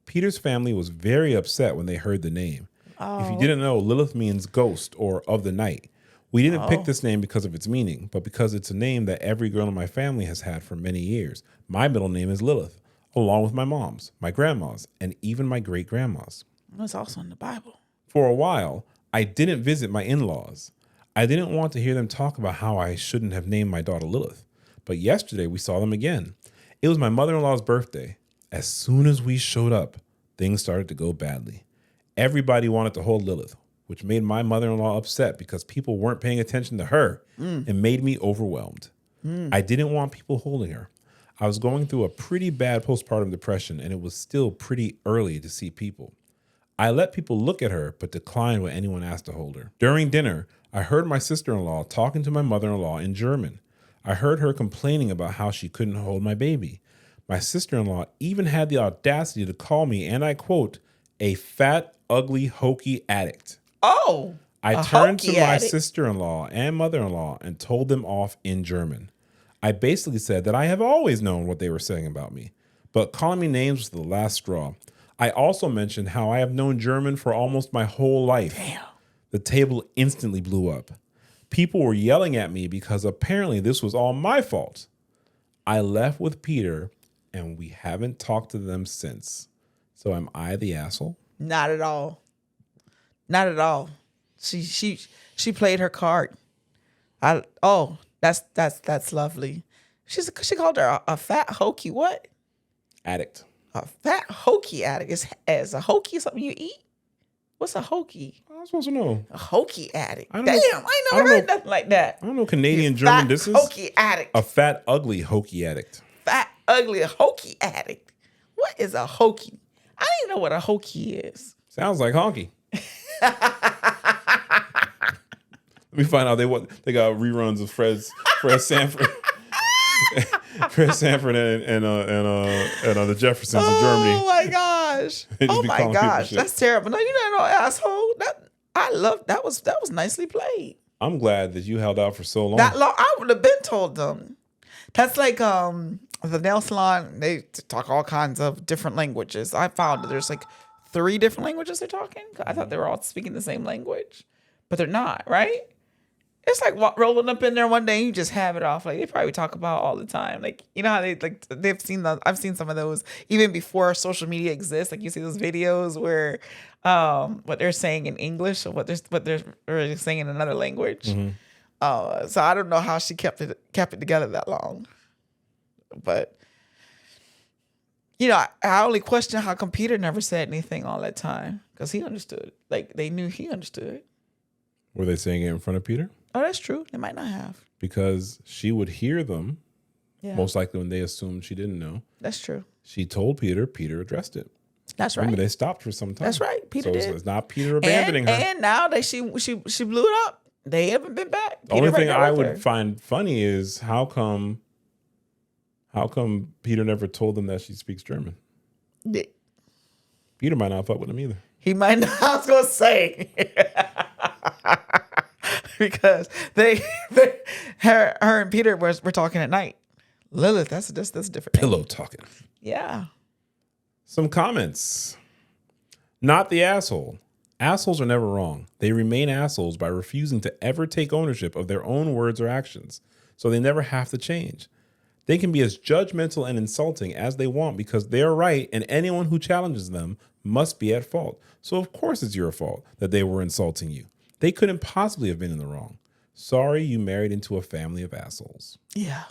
Peter's family was very upset when they heard the name. If you didn't know, Lilith means ghost or of the night. We didn't pick this name because of its meaning, but because it's a name that every girl in my family has had for many years. My middle name is Lilith, along with my mom's, my grandma's, and even my great-grandma's. That's also in the Bible. For a while, I didn't visit my in-laws. I didn't want to hear them talk about how I shouldn't have named my daughter Lilith. But yesterday, we saw them again. It was my mother-in-law's birthday. As soon as we showed up, things started to go badly. Everybody wanted to hold Lilith, which made my mother-in-law upset because people weren't paying attention to her and made me overwhelmed. I didn't want people holding her. I was going through a pretty bad postpartum depression, and it was still pretty early to see people. I let people look at her, but declined when anyone asked to hold her. During dinner, I heard my sister-in-law talking to my mother-in-law in German. I heard her complaining about how she couldn't hold my baby. My sister-in-law even had the audacity to call me, and I quote, a fat, ugly, hokey addict. Oh, I turned to my sister-in-law and mother-in-law and told them off in German. I basically said that I have always known what they were saying about me, but calling me names was the last straw. I also mentioned how I have known German for almost my whole life. Damn. The table instantly blew up. People were yelling at me because apparently this was all my fault. I left with Peter, and we haven't talked to them since. So am I the asshole? Not at all. Not at all. She played her card. That's lovely. She called her a fat hokey what? Addict. A fat hokey addict. Is a hokey something you eat? What's a hokey? I'm supposed to know. A hokey addict. I Damn, I never heard nothing like that. I don't know Canadian German. This is hokey addict. A fat, ugly hokey addict. Fat, ugly hokey addict. What is a hokey? I don't even know what a hokey is. Sounds like honky. Let me find out they got reruns of Fred Sanford. Fred Sanford and the Jeffersons in Germany. Oh my gosh! Oh my gosh! That's terrible. No, you're not no asshole. That was nicely played. I'm glad that you held out for so long. That long, I would have been told them. That's like the nail salon. They talk all kinds of different languages. I found that there's like 3 different languages they're talking. I thought they were all speaking the same language, but they're not. Right? It's like rolling up in there one day and you just have it off. Like they probably talk about all the time. Like, you know how I've seen some of those even before social media exists. Like you see those videos where what they're saying in English or what they're saying in another language. So I don't know how she kept it together that long. But, I only question how come Peter never said anything all that time, because he understood. Like, they knew he understood. Were they saying it in front of Peter? Oh, that's true. They might not have. Because she would hear them, Yeah. most likely when they assumed she didn't know. That's true. She told Peter. Peter addressed it. That's right. Remember, they stopped for some time. That's right. Peter did. It's not Peter abandoning her. And now that she blew it up, they haven't been back. The only thing I would find funny is how come Peter never told them that she speaks German? Yeah. Peter might not fuck with him either. He might not. I was gonna say because her and Peter were talking at night. Lilith, that's a different Pillow name. talking. Yeah. Some comments. Not the asshole. Assholes are never wrong. They remain assholes by refusing to ever take ownership of their own words or actions, so they never have to change. They can be as judgmental and insulting as they want because they're right, and anyone who challenges them must be at fault. So of course it's your fault that they were insulting you. They couldn't possibly have been in the wrong. Sorry you married into a family of assholes. Yeah,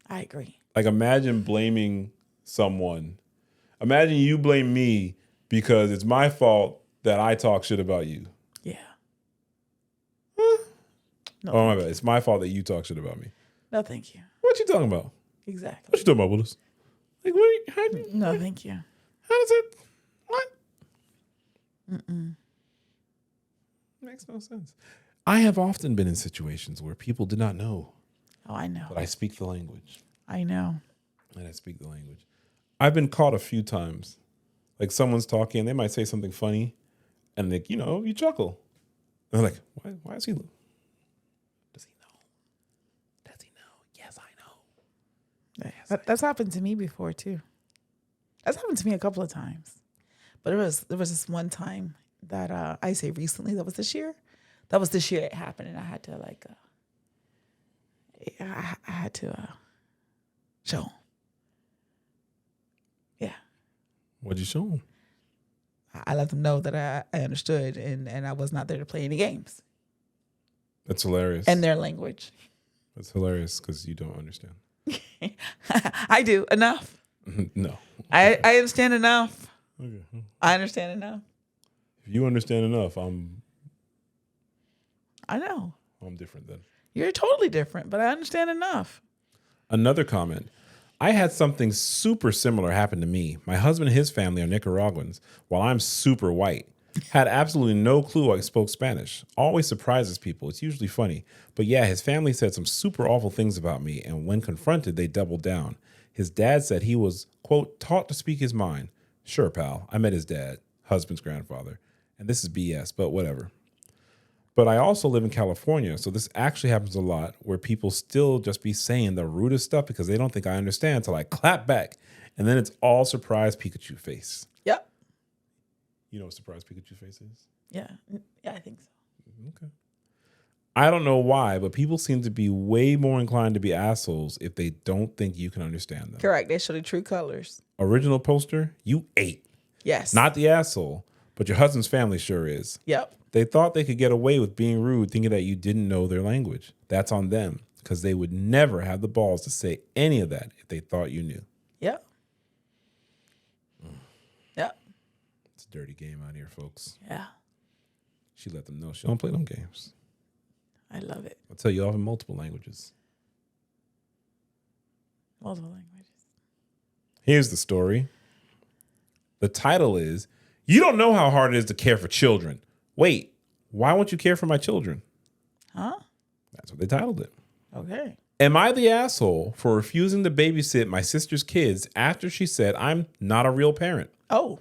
I agree. Like, imagine blaming someone. Imagine you blame me because it's my fault that I talk shit about you. Yeah. No, oh, my bad. It's my fault that you talk shit about me. No, thank you. What you talking about? Exactly. What you talking about, Willis? Like, what? No, thank you. How does it? What? Makes no sense. I have often been in situations where people did not know. Oh, I know. But I speak the language. I know. And I speak the language. I've been caught a few times. Like, someone's talking and they might say something funny and you chuckle. And they're like, why is he? Does he know? Does he know? Yes, I know. Yeah, that's happened to me before too. That's happened to me a couple of times. But there was this one time that I say recently, that was this year. That was this year it happened, and I had to I had to show him. Yeah. What'd you show him? I let them know that I understood and I was not there to play any games. That's hilarious. And their language. That's hilarious because you don't understand. I do enough. No. I understand enough. Okay. I understand enough. If you understand enough, I know. I'm different then. You're totally different, but I understand enough. Another comment. I had something super similar happen to me. My husband and his family are Nicaraguans, while I'm super white. Had absolutely no clue I spoke Spanish. Always surprises people. It's usually funny. But yeah, his family said some super awful things about me, and when confronted, they doubled down. His dad said he was, quote, taught to speak his mind. Sure, pal. I met his dad, husband's grandfather. And this is BS, but whatever. But I also live in California, so this actually happens a lot where people still just be saying the rudest stuff because they don't think I understand until I clap back. And then it's all surprise Pikachu face. Yep. You know what surprise Pikachu face is? Yeah. Yeah, I think so. Okay. I don't know why, but people seem to be way more inclined to be assholes if they don't think you can understand them. Correct. They show the true colors. Original poster, you ate. Yes. Not the asshole, but your husband's family sure is. Yep. They thought they could get away with being rude, thinking that you didn't know their language. That's on them, because they would never have the balls to say any of that if they thought you knew. Yep. Yep. It's a dirty game out here, folks. Yeah. She let them know she don't play them games. I love it. I'll tell you off in multiple languages. Multiple languages. Here's the story. The title is, You Don't Know How Hard It Is to Care for Children. Wait, why won't you care for my children? Huh? That's what they titled it. Okay. Am I the asshole for refusing to babysit my sister's kids after she said I'm not a real parent? Oh.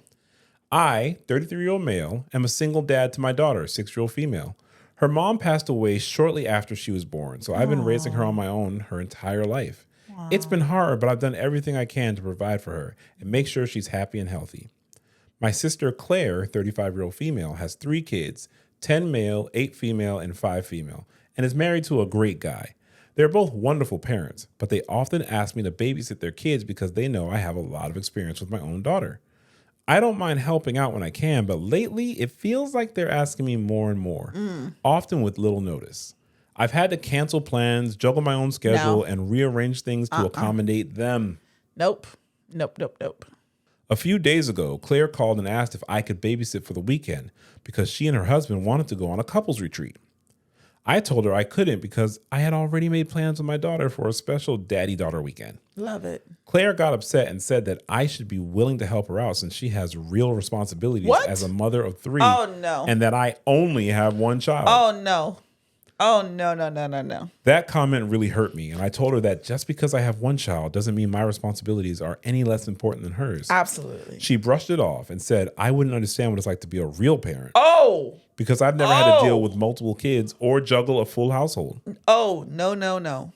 I, 33-year-old male, am a single dad to my daughter, 6-year-old female. Her mom passed away shortly after she was born, so I've been raising her on my own her entire life. Wow. It's been hard, but I've done everything I can to provide for her and make sure she's happy and healthy. My sister Claire, 35-year-old female, has 3 kids, 10 male, 8 female, and 5 female, and is married to a great guy. They're both wonderful parents, but they often ask me to babysit their kids because they know I have a lot of experience with my own daughter. I don't mind helping out when I can, but lately it feels like they're asking me more and more, often with little notice. I've had to cancel plans, juggle my own schedule, and rearrange things to accommodate them. Nope. A few days ago, Claire called and asked if I could babysit for the weekend because she and her husband wanted to go on a couples retreat. I told her I couldn't because I had already made plans with my daughter for a special daddy-daughter weekend. Love it. Claire got upset and said that I should be willing to help her out since she has real responsibilities as a mother of 3. Oh, no. And that I only have one child. Oh, no. No. That comment really hurt me. And I told her that just because I have one child doesn't mean my responsibilities are any less important than hers. Absolutely. She brushed it off and said, I wouldn't understand what it's like to be a real parent. Oh. Because I've never had to deal with multiple kids or juggle a full household. Oh, no.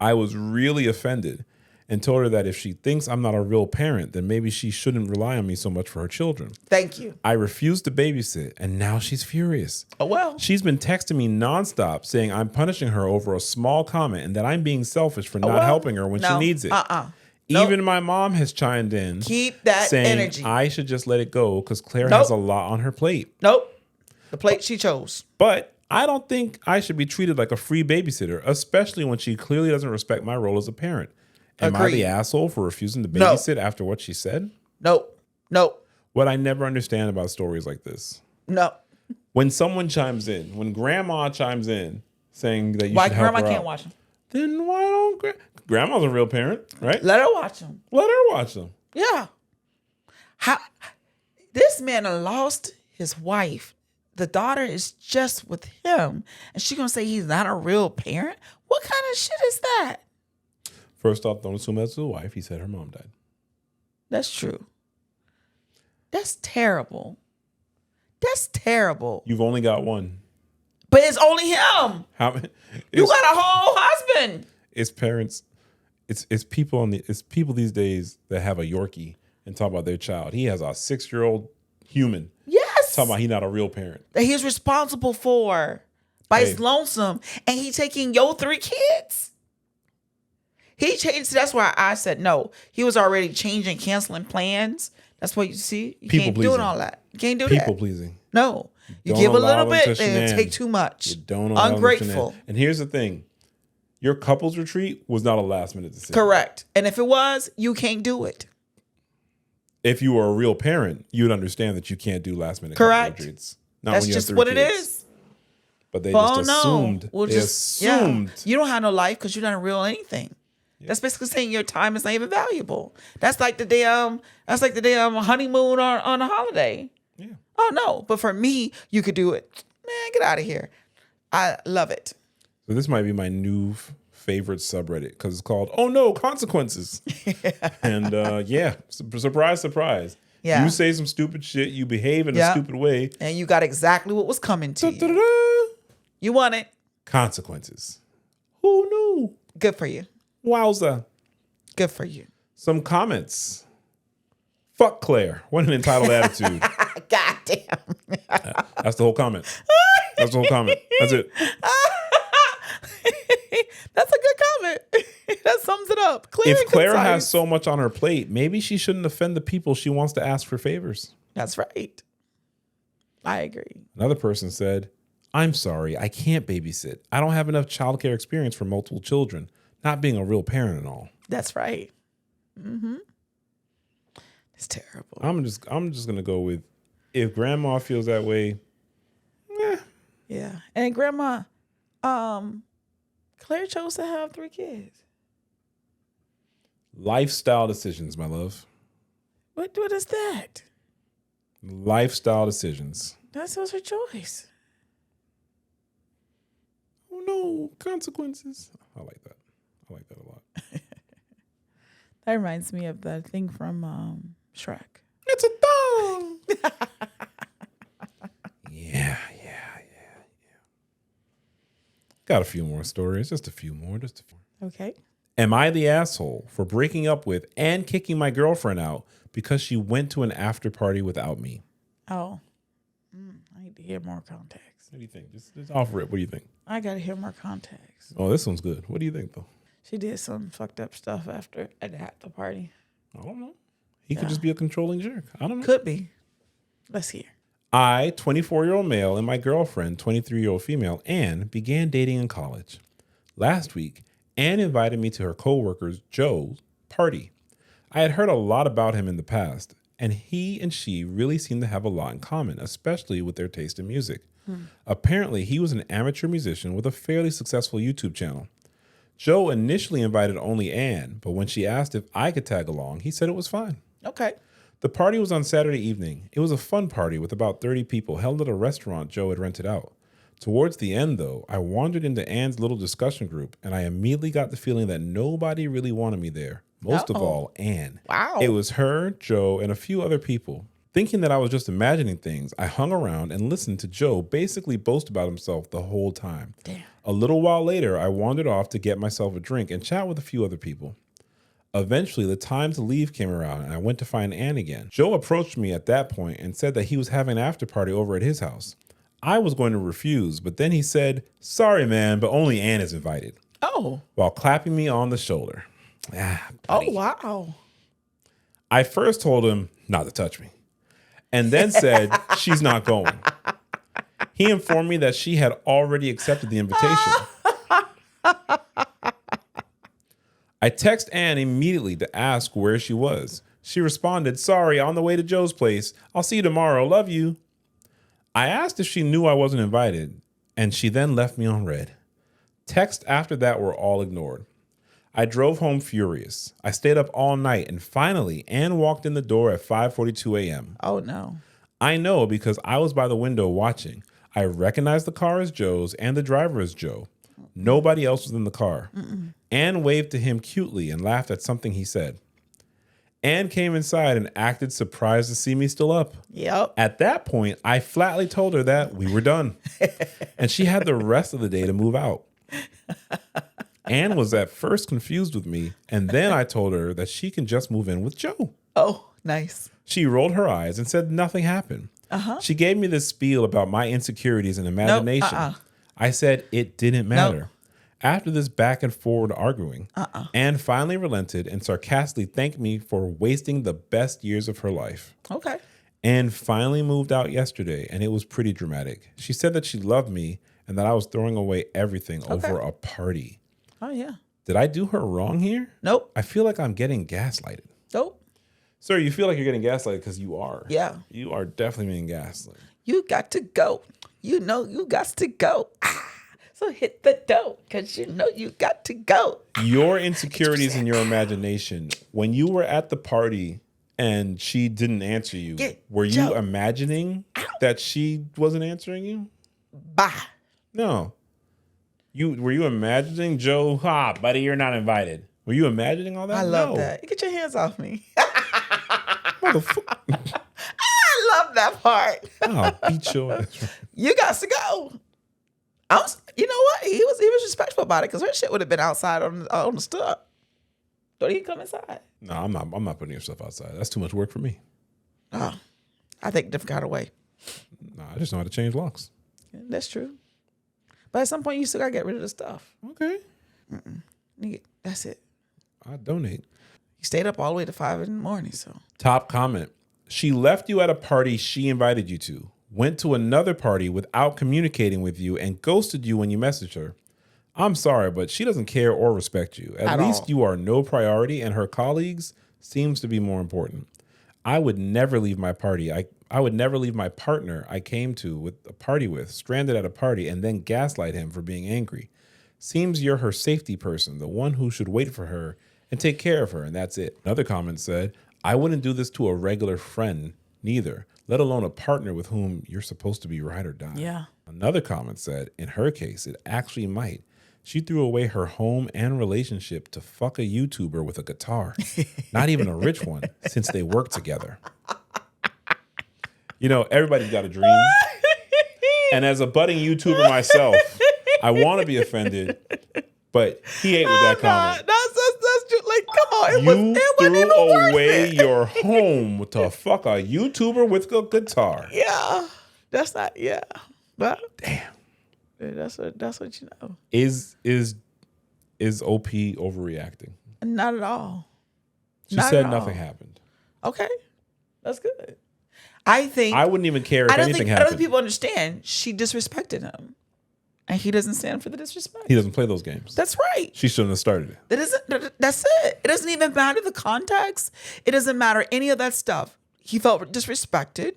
I was really offended and told her that if she thinks I'm not a real parent, then maybe she shouldn't rely on me so much for her children. Thank you. I refused to babysit, and now she's furious. Oh, well. She's been texting me nonstop saying I'm punishing her over a small comment and that I'm being selfish for not helping her when she needs it. Even my mom has chimed in. Keep that saying energy. I should just let it go because Claire has a lot on her plate. Nope. The plate she chose. But I don't think I should be treated like a free babysitter, especially when she clearly doesn't respect my role as a parent. Am I the asshole for refusing to babysit after what she said? Nope. What I never understand about stories like this. No. When someone chimes in, when grandma chimes in saying that you should help her grandma can't out, watch them? then why don't grandma's a real parent, right? Let her watch them. Let her watch them. Yeah. This man lost his wife. The daughter is just with him. And she gonna say he's not a real parent? What kind of shit is that? First off, don't assume that's his wife. He said her mom died. That's true. That's terrible. You've only got one. But it's only him. You got a whole husband. It's parents. It's people these days that have a Yorkie and talk about their child. He has a 6-year-old human. Yes. Talking about he's not a real parent. That he's responsible for by his lonesome. And he taking your 3 kids. He changed. That's why I said no. He was already changing, canceling plans. That's what you see. You can't do all that. You can't do that. People pleasing. No. You give a little bit and take too much. You don't allow ungrateful. And here's the thing. Your couples retreat was not a last minute decision. Correct. And if it was, you can't do it. If you were a real parent, you'd understand that you can't do last minute couples retreats. That's just what it is. But they just assumed. Yeah. You don't have no life because you're not a real anything. Yeah. That's basically saying your time is not even valuable. That's like the day honeymoon on a holiday. Yeah. Oh no. But for me, you could do it. Man, get out of here. I love it. So this might be my new favorite subreddit because it's called "Oh No, Consequences." And surprise. Yeah. You say some stupid shit, you behave in a stupid way, and you got exactly what was coming to you. You want it. Consequences. Who knew? Good for you. Wowza. Good for you. Some comments. Fuck Claire. What an entitled attitude. God damn. That's the whole comment. That's the whole comment. That's it. That's a good comment. That sums it up. If Claire has so much on her plate, maybe she shouldn't offend the people she wants to ask for favors. That's right. I agree. Another person said, I'm sorry, I can't babysit. I don't have enough childcare experience for multiple children, not being a real parent and all. That's right. Mm-hmm. It's terrible. I'm just gonna go with if grandma feels that way, yeah. And grandma, Claire chose to have 3 kids. Lifestyle decisions, my love. What is that? Lifestyle decisions. That was her choice. Oh no, consequences. I like that. I like that a lot. That reminds me of the thing from Shrek. It's a thong. Yeah. Got a few more stories. Just a few more. Okay. Am I the asshole for breaking up with and kicking my girlfriend out because she went to an after party without me? Oh. I need to hear more context. What do you think? Just offer it. What do you think? I got to hear more context. Oh, this one's good. What do you think, though? She did some fucked up stuff at the after party. I don't know. He could just be a controlling jerk. I don't know. Could be. Let's hear. I, 24-year-old male, and my girlfriend, 23-year-old female, Anne, began dating in college. Last week, Anne invited me to her coworker's, Joe's, party. I had heard a lot about him in the past, and he and she really seemed to have a lot in common, especially with their taste in music. Apparently, he was an amateur musician with a fairly successful YouTube channel. Joe initially invited only Anne, but when she asked if I could tag along, he said it was fine. Okay. The party was on Saturday evening. It was a fun party with about 30 people held at a restaurant Joe had rented out. Towards the end, though, I wandered into Anne's little discussion group, and I immediately got the feeling that nobody really wanted me there. Most of all, Anne. Wow. It was her, Joe, and a few other people. Thinking that I was just imagining things, I hung around and listened to Joe basically boast about himself the whole time. Damn. A little while later, I wandered off to get myself a drink and chat with a few other people. Eventually, the time to leave came around, and I went to find Anne again. Joe approached me at that point and said that he was having an after party over at his house. I was going to refuse, but then he said, "Sorry, man, but only Anne is invited," while clapping me on the shoulder. Buddy. Oh, wow. I first told him not to touch me, and then said she's not going. He informed me that she had already accepted the invitation. I texted Anne immediately to ask where she was. She responded, "Sorry, on the way to Joe's place. I'll see you tomorrow. Love you." I asked if she knew I wasn't invited, and she then left me on red. Texts after that were all ignored. I drove home furious. I stayed up all night, and finally, Anne walked in the door at 5:42 a.m. Oh, no. I know because I was by the window watching. I recognized the car as Joe's and the driver as Joe. Nobody else was in the car. Anne waved to him cutely and laughed at something he said. Anne came inside and acted surprised to see me still up. Yep. At that point, I flatly told her that we were done, and she had the rest of the day to move out. Anne was at first confused with me, and then I told her that she can just move in with Joe. Oh, nice. She rolled her eyes and said nothing happened. She gave me this spiel about my insecurities and imagination. I said it didn't matter. After this back and forward arguing, Anne finally relented and sarcastically thanked me for wasting the best years of her life. Okay. Anne finally moved out yesterday, and it was pretty dramatic. She said that she loved me and that I was throwing away everything over a party. Oh, yeah. Did I do her wrong here? Nope. I feel like I'm getting gaslighted. Nope. Sir, you feel like you're getting gaslighted because you are. Yeah. You are definitely being gaslit. You got to go. You know you got to go. So hit the dough because you know you got to go. Your insecurities and your imagination, when you were at the party and she didn't answer you, were you imagining that she wasn't answering you? Bye. No. Were you imagining, Joe, buddy, you're not invited? Were you imagining all that? I love that. You get your hands off me. Motherfucker. I love that part. I'll beat your ass. You got to go. You know what? He was respectful about it because her shit would have been outside on the stuff. Don't he come inside? No, I'm not putting your stuff outside. That's too much work for me. Oh, I think a different kind of way. No, I just know how to change locks. Yeah, that's true. But at some point, you still got to get rid of the stuff. Okay. That's it. I donate. You stayed up all the way to 5 in the morning, so. Top comment. She left you at a party she invited you to, went to another party without communicating with you, and ghosted you when you messaged her. I'm sorry, but she doesn't care or respect you. At least you are no priority, and her colleagues seems to be more important. I would never leave my party. I would never leave my partner I came to with a party with, stranded at a party, and then gaslight him for being angry. Seems you're her safety person, the one who should wait for her and take care of her, and that's it. Another comment said, I wouldn't do this to a regular friend neither, let alone a partner with whom you're supposed to be ride or die. Yeah. Another comment said, in her case, it actually might. She threw away her home and relationship to fuck a YouTuber with a guitar. Not even a rich one, since they work together. You know, everybody's got a dream. And as a budding YouTuber myself, I want to be offended, but he ate with that comment. That's just like, come on. You threw away your home to fuck a YouTuber with a guitar. Yeah. That's not, yeah. But damn. That's what you know. Is OP overreacting? Not at all. She said nothing happened. Okay. That's good. I think I wouldn't even care if anything I happened. don't think people understand. She disrespected him, and he doesn't stand for the disrespect. He doesn't play those games. That's right. She shouldn't have started it. That's it. It doesn't even matter the context. It doesn't matter any of that stuff. He felt disrespected,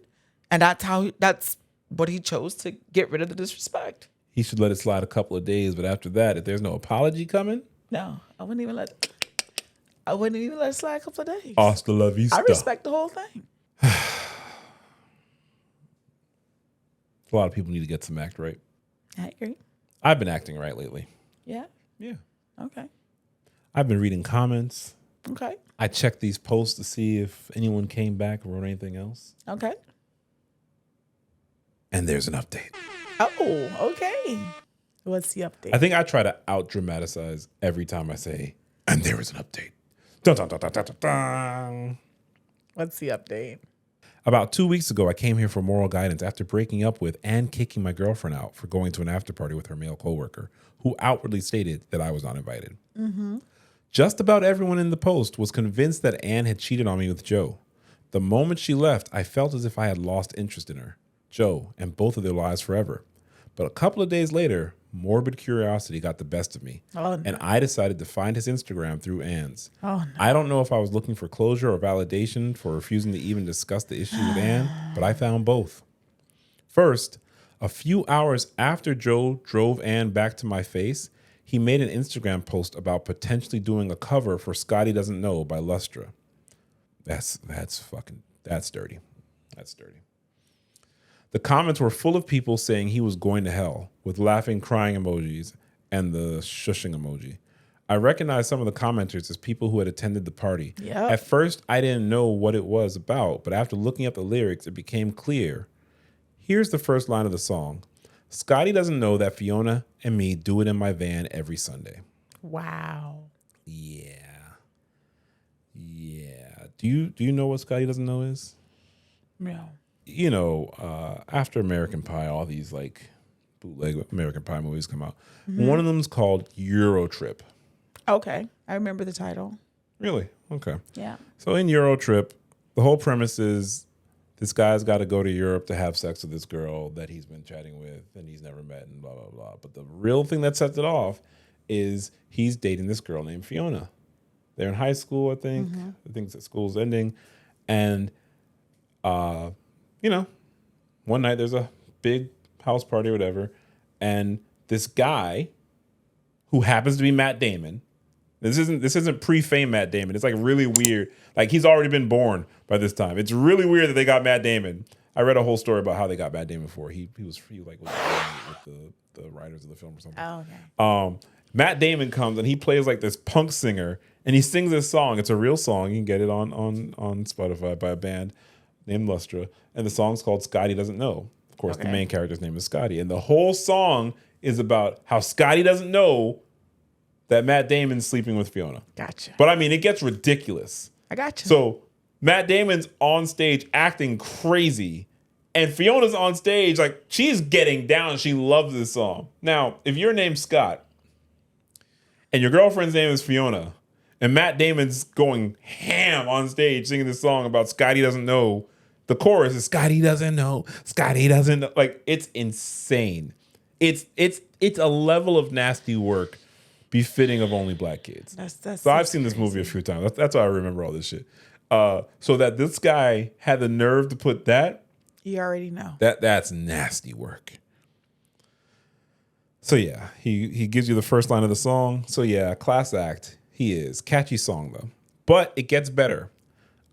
and that's what he chose to get rid of the disrespect. He should let it slide a couple of days, but after that, if there's no apology coming, no, I wouldn't even let it slide a couple of days. Hasta la vista. I respect the whole thing. A lot of people need to get some act right. I agree. I've been acting right lately. Yeah. Yeah. Okay. I've been reading comments. Okay. I checked these posts to see if anyone came back or wrote anything else. Okay. And there's an update. Oh, okay. What's the update? I think I try to out-dramatize every time I say, and there is an update. Dun, dun, dun, dun, dun, dun, dun. What's the update? About 2 weeks ago, I came here for moral guidance after breaking up with and kicking my girlfriend out for going to an after party with her male coworker, who outwardly stated that I was not invited. Mm-hmm. Just about everyone in the post was convinced that Anne had cheated on me with Joe. The moment she left, I felt as if I had lost interest in her, Joe, and both of their lives forever. But a couple of days later, morbid curiosity got the best of me, and I decided to find his Instagram through Anne's. I don't know if I was looking for closure or validation for refusing to even discuss the issue with Anne, but I found both. First, a few hours after Joe drove Anne back to my face, he made an Instagram post about potentially doing a cover for Scotty Doesn't Know by Lustra. That's dirty. That's dirty. The comments were full of people saying he was going to hell, with laughing, crying emojis and the shushing emoji. I recognized some of the commenters as people who had attended the party. Yep. At first, I didn't know what it was about, but after looking up the lyrics, it became clear. Here's the first line of the song. Scotty doesn't know that Fiona and me do it in my van every Sunday. Wow. Yeah. Do you know what Scotty Doesn't Know is? No. You know, after American Pie, all these like bootleg American Pie movies come out. Mm-hmm. One of them's called Euro Trip. Okay. I remember the title. Really? Okay. Yeah. So in Euro Trip, the whole premise is this guy's got to go to Europe to have sex with this girl that he's been chatting with and he's never met and blah, blah, blah. But the real thing that sets it off is he's dating this girl named Fiona. They're in high school, I think. Mm-hmm. I think the school's ending. And, you know, one night there's a big house party or whatever. And this guy who happens to be Matt Damon. This isn't pre-fame Matt Damon. It's like really weird. Like he's already been born by this time. It's really weird that they got Matt Damon. I read a whole story about how they got Matt Damon for. He was with the writers of the film or something. Oh, okay. Matt Damon comes and he plays like this punk singer and he sings this song. It's a real song. You can get it on Spotify by a band named Lustra. And the song's called Scotty Doesn't Know. Of course, The main character's name is Scotty. And the whole song is about how Scotty doesn't know that Matt Damon's sleeping with Fiona. Gotcha. But I mean, it gets ridiculous. I gotcha. So Matt Damon's on stage acting crazy, and Fiona's on stage like she's getting down. She loves this song. Now, if you're named Scott, and your girlfriend's name is Fiona, and Matt Damon's going ham on stage singing this song about Scotty doesn't know, the chorus is Scotty doesn't know, Scotty doesn't know. Like it's insane. It's a level of nasty work befitting of only black kids. So I've seen this movie a few times. That's why I remember all this shit. So that this guy had the nerve to put that. You already know. That's nasty work. So yeah, he gives you the first line of the song. So yeah, class act. He is. Catchy song though. But it gets better.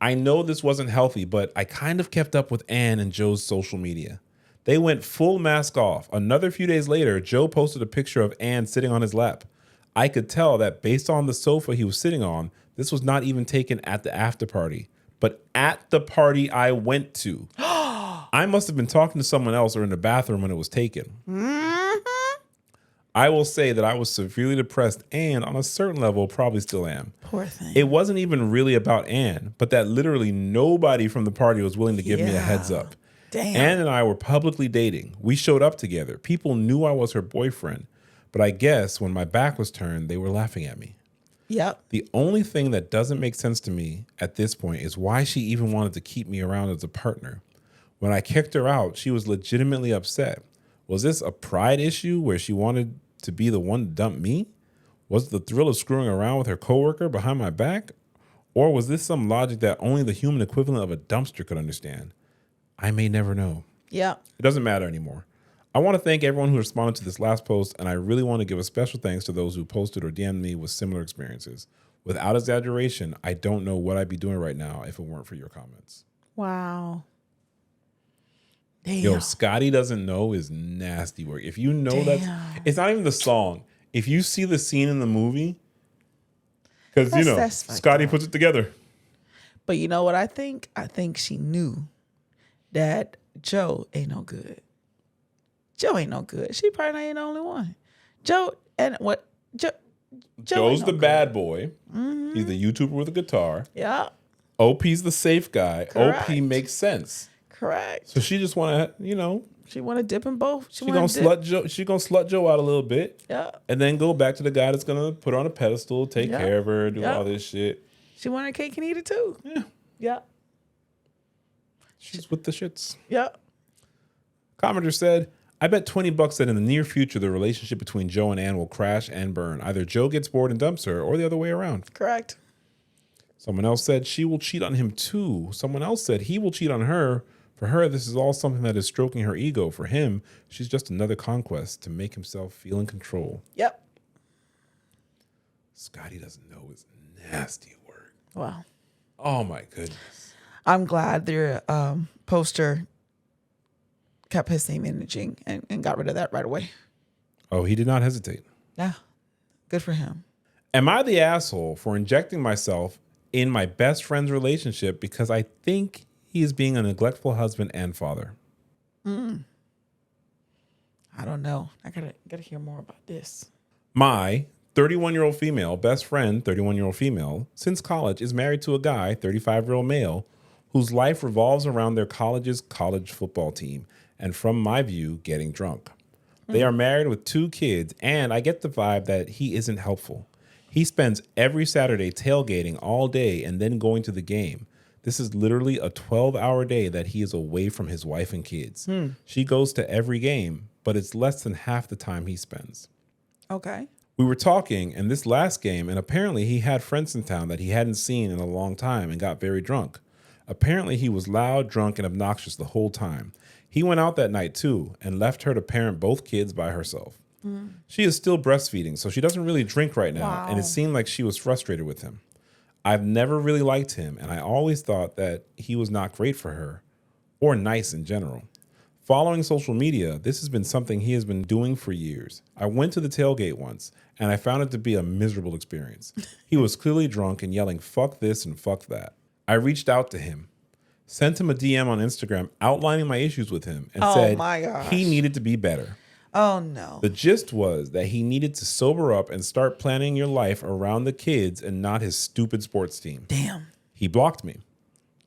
I know this wasn't healthy, but I kind of kept up with Anne and Joe's social media. They went full mask off. Another few days later, Joe posted a picture of Anne sitting on his lap. I could tell that based on the sofa he was sitting on, this was not even taken at the after party, but at the party I went to. I must have been talking to someone else or in the bathroom when it was taken. Mm-hmm. I will say that I was severely depressed and on a certain level probably still am. Poor thing. It wasn't even really about Anne, but that literally nobody from the party was willing to give me a heads up. Damn. Anne and I were publicly dating. We showed up together. People knew I was her boyfriend. But I guess when my back was turned, they were laughing at me. Yep. The only thing that doesn't make sense to me at this point is why she even wanted to keep me around as a partner. When I kicked her out, she was legitimately upset. Was this a pride issue where she wanted to be the one to dump me? Was it the thrill of screwing around with her coworker behind my back? Or was this some logic that only the human equivalent of a dumpster could understand? I may never know. Yeah. It doesn't matter anymore. I want to thank everyone who responded to this last post, and I really want to give a special thanks to those who posted or DM'd me with similar experiences. Without exaggeration, I don't know what I'd be doing right now if it weren't for your comments. Wow. Damn. Yo, Scotty doesn't know is nasty work. If you know that, it's not even the song. If you see the scene in the movie, because, you know, Scotty puts it together. But you know what I think? I think she knew that Joe ain't no good. Joe ain't no good. She probably ain't the only one. Joe's the bad boy. Mm-hmm. He's the YouTuber with a guitar. Yeah. OP's the safe guy. Correct. OP makes sense. Correct. So she just want to, you know. She want to dip in both. She gonna slut Joe out a little bit. Yeah. And then go back to the guy that's gonna put her on a pedestal, take care of her, do all this shit. She want her cake and eat it too. Yeah. Yeah. She's with the shits. Yeah. Commenter said, I bet $20 that in the near future, the relationship between Joe and Ann will crash and burn. Either Joe gets bored and dumps her or the other way around. Correct. Someone else said she will cheat on him too. Someone else said he will cheat on her. For her, this is all something that is stroking her ego. For him, she's just another conquest to make himself feel in control. Yep. Scotty doesn't know his nasty work. Wow. Oh my goodness. I'm glad their poster kept his name imaging and got rid of that right away. Oh, he did not hesitate. Yeah. Good for him. Am I the asshole for injecting myself in my best friend's relationship because I think he is being a neglectful husband and father? I don't know. I gotta hear more about this. My 31-year-old female best friend, 31-year-old female, since college is married to a guy, 35-year-old male, whose life revolves around their college's college football team and, from my view, getting drunk. They are married with 2 kids, and I get the vibe that he isn't helpful. He spends every Saturday tailgating all day and then going to the game. This is literally a 12-hour day that he is away from his wife and kids. She goes to every game, but it's less than half the time he spends. Okay. We were talking in this last game, and apparently he had friends in town that he hadn't seen in a long time and got very drunk. Apparently he was loud, drunk, and obnoxious the whole time. He went out that night too and left her to parent both kids by herself. She is still breastfeeding, so she doesn't really drink right now, and it seemed like she was frustrated with him. I've never really liked him, and I always thought that he was not great for her or nice in general. Following social media, this has been something he has been doing for years. I went to the tailgate once, and I found it to be a miserable experience. He was clearly drunk and yelling, "Fuck this and fuck that." I reached out to him, sent him a DM on Instagram outlining my issues with him, and said he needed to be better. Oh, no. The gist was that he needed to sober up and start planning your life around the kids and not his stupid sports team. Damn. He blocked me.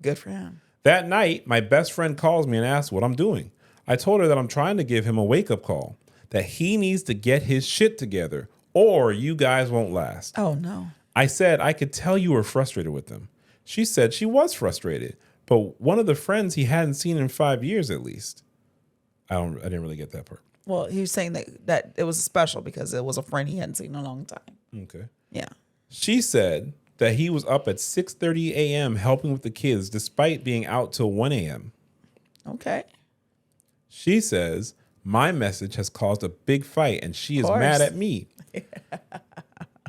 Good for him. That night, my best friend calls me and asks what I'm doing. I told her that I'm trying to give him a wake-up call, that he needs to get his shit together or you guys won't last. Oh, no. I said I could tell you were frustrated with him. She said she was frustrated, but one of the friends he hadn't seen in 5 years at least. I didn't really get that part. Well, he was saying that it was special because it was a friend he hadn't seen in a long time. Okay. Yeah. She said that he was up at 6:30 a.m. helping with the kids despite being out till 1 a.m. Okay. She says, my message has caused a big fight and she is mad at me.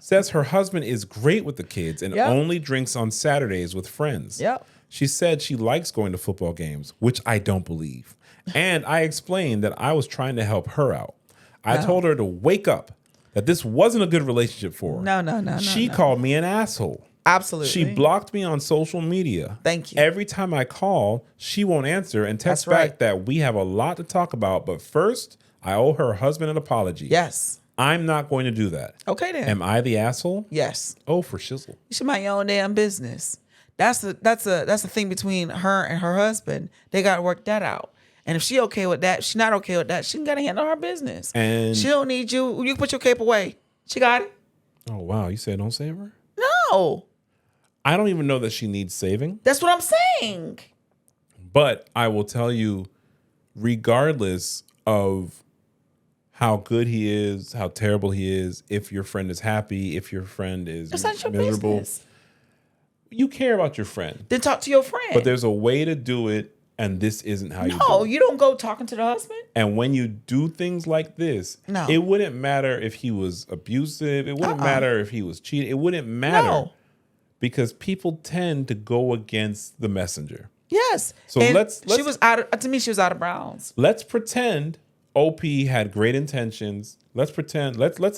Says her husband is great with the kids and only drinks on Saturdays with friends. Yep. She said she likes going to football games, which I don't believe. And I explained that I was trying to help her out. I told her to wake up, that this wasn't a good relationship for her. No. She called me an asshole. Absolutely. She blocked me on social media. Thank you. Every time I call, she won't answer and texts back that we have a lot to talk about. But first, I owe her husband an apology. Yes. I'm not going to do that. Okay, then. Am I the asshole? Yes. Oh, for shizzle. You should mind your own damn business. That's the thing between her and her husband. They got to work that out. And if she okay with that, she's not okay with that, she got to handle her business. And she don't need you. You can put your cape away. She got it. Oh, wow. You said don't save her? No. I don't even know that she needs saving. That's what I'm saying. But I will tell you, regardless of how good he is, how terrible he is, if your friend is happy, if your friend is It's not your miserable, business. you care about your friend. Then talk to your friend. But there's a way to do it, and this isn't how you do it. No, you don't go talking to the husband. And when you do things like this, it wouldn't matter if he was abusive. It wouldn't matter if he was cheating. It wouldn't matter because people tend to go against the messenger. Yes. So and let's she was out of, to me, she was out of bounds. Let's pretend OP had great intentions. Let's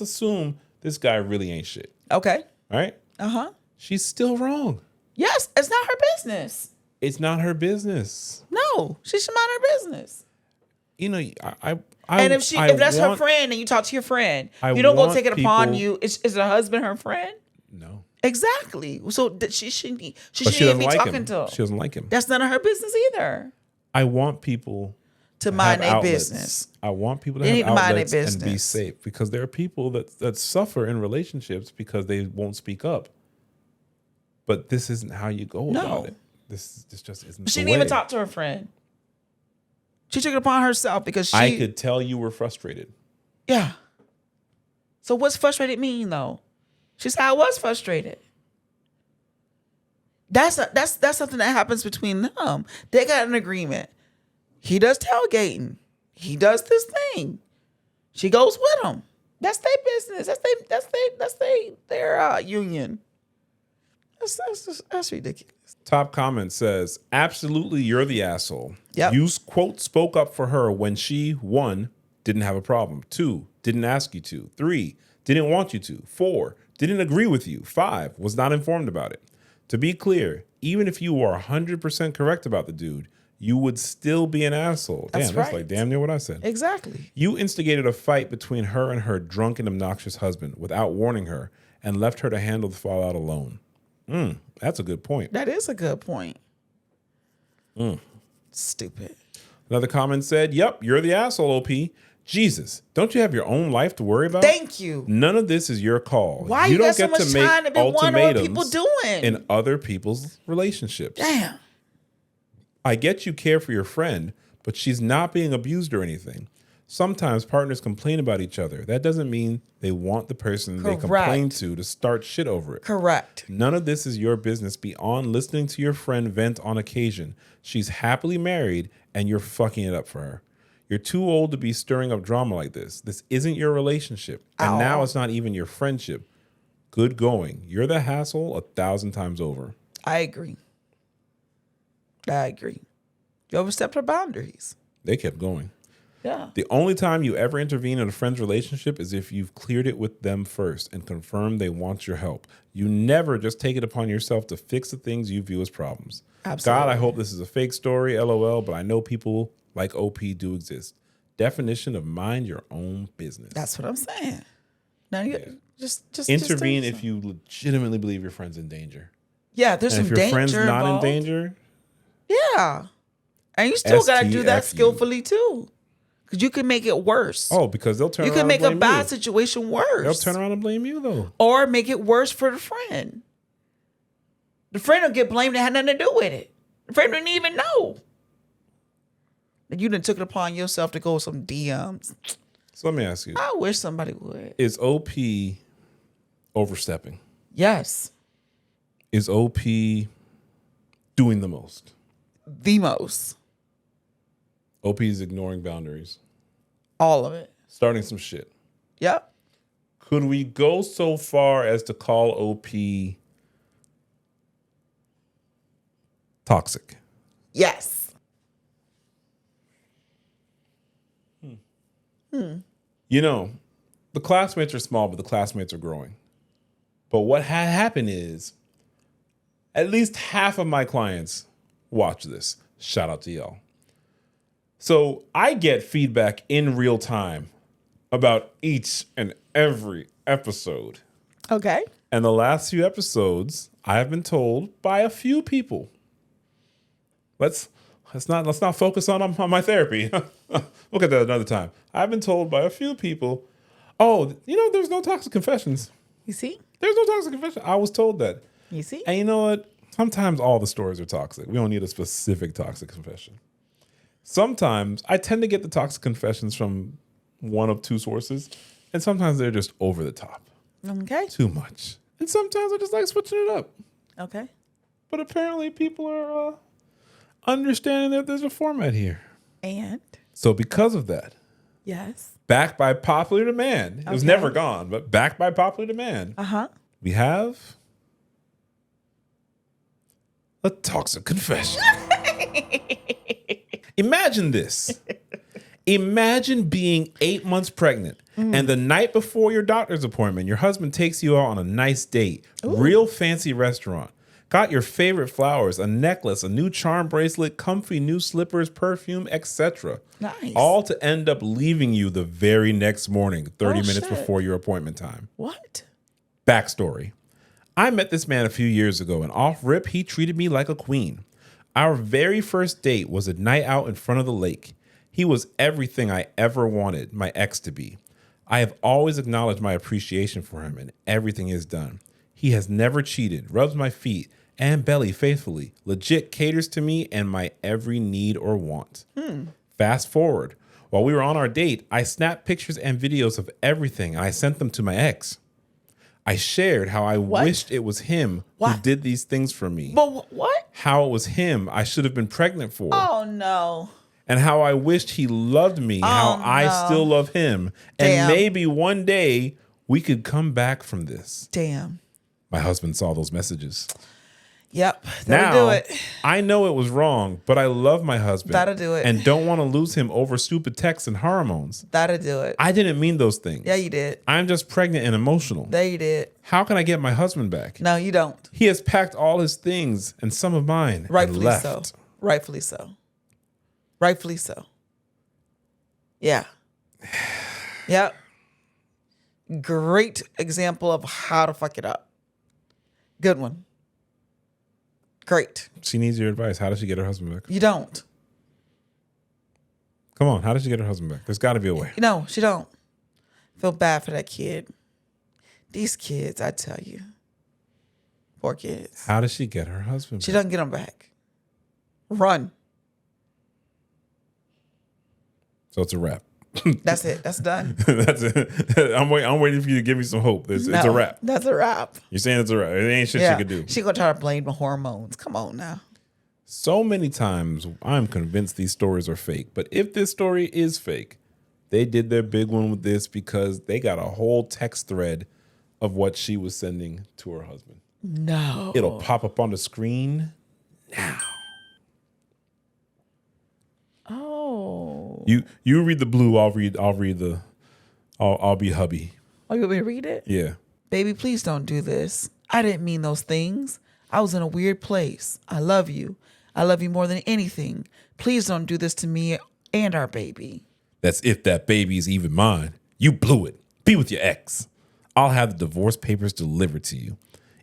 assume this guy really ain't shit. Okay. All right? Uh-huh. She's still wrong. Yes, it's not her business. It's not her business. No, she should mind her business. You know, and if that's her friend and you talk to your friend, you don't go take it upon you. Is her husband her friend? No. Exactly. So she shouldn't be talking to him. She doesn't like him. That's none of her business either. I want people to mind their business. I want people to have outlets and be safe because there are people that suffer in relationships because they won't speak up. But this isn't how you go about it. This just isn't. She didn't even talk to her friend. She took it upon herself because I could tell you were frustrated. Yeah. So what's frustrated mean though? She said I was frustrated. That's something that happens between them. They got an agreement. He does tailgating. He does this thing. She goes with him. That's their business. That's their union. That's ridiculous. Top comment says, absolutely, you're the asshole. Yep. You, quote, spoke up for her when she, 1, didn't have a problem. 2, didn't ask you to. 3, didn't want you to. 4, didn't agree with you. 5, was not informed about it. To be clear, even if you are 100% correct about the dude, you would still be an asshole. That's like damn near what I said. Exactly. You instigated a fight between her and her drunken, obnoxious husband without warning her and left her to handle the fallout alone. That's a good point. That is a good point. Stupid. Another comment said, yep, you're the asshole, OP. Jesus, don't you have your own life to worry about? Thank you. None of this is your call. Why you don't get so much time to be wondering what people doing in other people's relationships. Damn. I get you care for your friend, but she's not being abused or anything. Sometimes partners complain about each other. That doesn't mean they want the person they complain to start shit over it. Correct. None of this is your business beyond listening to your friend vent on occasion. She's happily married and you're fucking it up for her. You're too old to be stirring up drama like this. This isn't your relationship. And now it's not even your friendship. Good going. You're the hassle 1,000 times over. I agree. You overstepped her boundaries. They kept going. Yeah. The only time you ever intervene in a friend's relationship is if you've cleared it with them first and confirmed they want your help. You never just take it upon yourself to fix the things you view as problems. Absolutely. God, I hope this is a fake story, LOL, but I know people like OP do exist. Definition of mind your own business. That's what I'm saying. Now you just intervene if you legitimately believe your friend's in danger. Yeah, there's some danger. If your friend's not involved. in danger, yeah, and you still got to do that skillfully too, because you can make it worse. Oh, because they'll turn. You can make a bad situation worse. They'll turn around and blame you though, or make it worse for the friend. The friend will get blamed. It had nothing to do with it. The friend didn't even know. You done took it upon yourself to go with some DMs. So let me ask you. I wish somebody would. Is OP overstepping? Yes. Is OP doing the most? The most. OP is ignoring boundaries. All of it. Starting some shit. Yep. Could we go so far as to call OP toxic? Yes. You know, the classmates are small, but the classmates are growing. But what had happened is at least half of my clients watch this. Shout out to y'all. So I get feedback in real time about each and every episode. Okay. And the last few episodes, I have been told by a few people. Let's not focus on my therapy. We'll get that another time. I've been told by a few people, oh, there's no toxic confessions. You see? There's no toxic confession. I was told that. You see? And you know what? Sometimes all the stories are toxic. We don't need a specific toxic confession. Sometimes I tend to get the toxic confessions from one of two sources, and sometimes they're just over the top. Okay. Too much. And sometimes I just like switching it up. Okay. But apparently people are understanding that there's a format here. And? So because of that, Yes. backed by popular demand, it was never gone, but backed by popular demand, we have a toxic confession. Imagine this. Imagine being 8 months pregnant and the night before your doctor's appointment, your husband takes you out on a nice date, real fancy restaurant, got your favorite flowers, a necklace, a new charm bracelet, comfy new slippers, perfume, etc. Nice. All to end up leaving you the very next morning, 30 minutes shit. before your appointment time. What? Backstory. I met this man a few years ago, and off rip, he treated me like a queen. Our very first date was a night out in front of the lake. He was everything I ever wanted my ex to be. I have always acknowledged my appreciation for him and everything he has done. He has never cheated, rubs my feet and belly faithfully, legit caters to me and my every need or want. Fast forward. While we were on our date, I snapped pictures and videos of everything, and I sent them to my ex. I shared how I wished it was him who did these things for me. But what? How it was him I should have been pregnant for. Oh, no. And how I wished he loved me, how I still love him. And maybe one day we could come back from this. Damn. My husband saw those messages. Yep. That'll do it. I know it was wrong, but I love my husband. That'll do it. And don't want to lose him over stupid texts and hormones. That'll do it. I didn't mean those things. Yeah, you did. I'm just pregnant and emotional. There you did. How can I get my husband back? No, you don't. He has packed all his things and some of mine Rightfully and left. so. Rightfully so. Rightfully so. Yeah. Yep. Great example of how to fuck it up. Good one. Great. She needs your advice. How does she get her husband back? You don't. Come on. How does she get her husband back? There's got to be a way. No, she don't. Feel bad for that kid. These kids, I tell you. Poor kids. How does she get her husband She back? doesn't get them back. Run. So it's a wrap. That's it. That's done. That's it. I'm waiting for you to give me some hope. It's a wrap. That's a wrap. You're saying it's a wrap. It ain't shit she could do. She gonna try to blame the hormones. Come on now. So many times I'm convinced these stories are fake. But if this story is fake, they did their big one with this because they got a whole text thread of what she was sending to her husband. No. It'll pop up on the screen now. Oh. You read the blue, I'll be hubby. Oh, you want me to read it? Yeah. Baby, please don't do this. I didn't mean those things. I was in a weird place. I love you. I love you more than anything. Please don't do this to me and our baby. That's if that baby is even mine. You blew it. Be with your ex. I'll have the divorce papers delivered to you.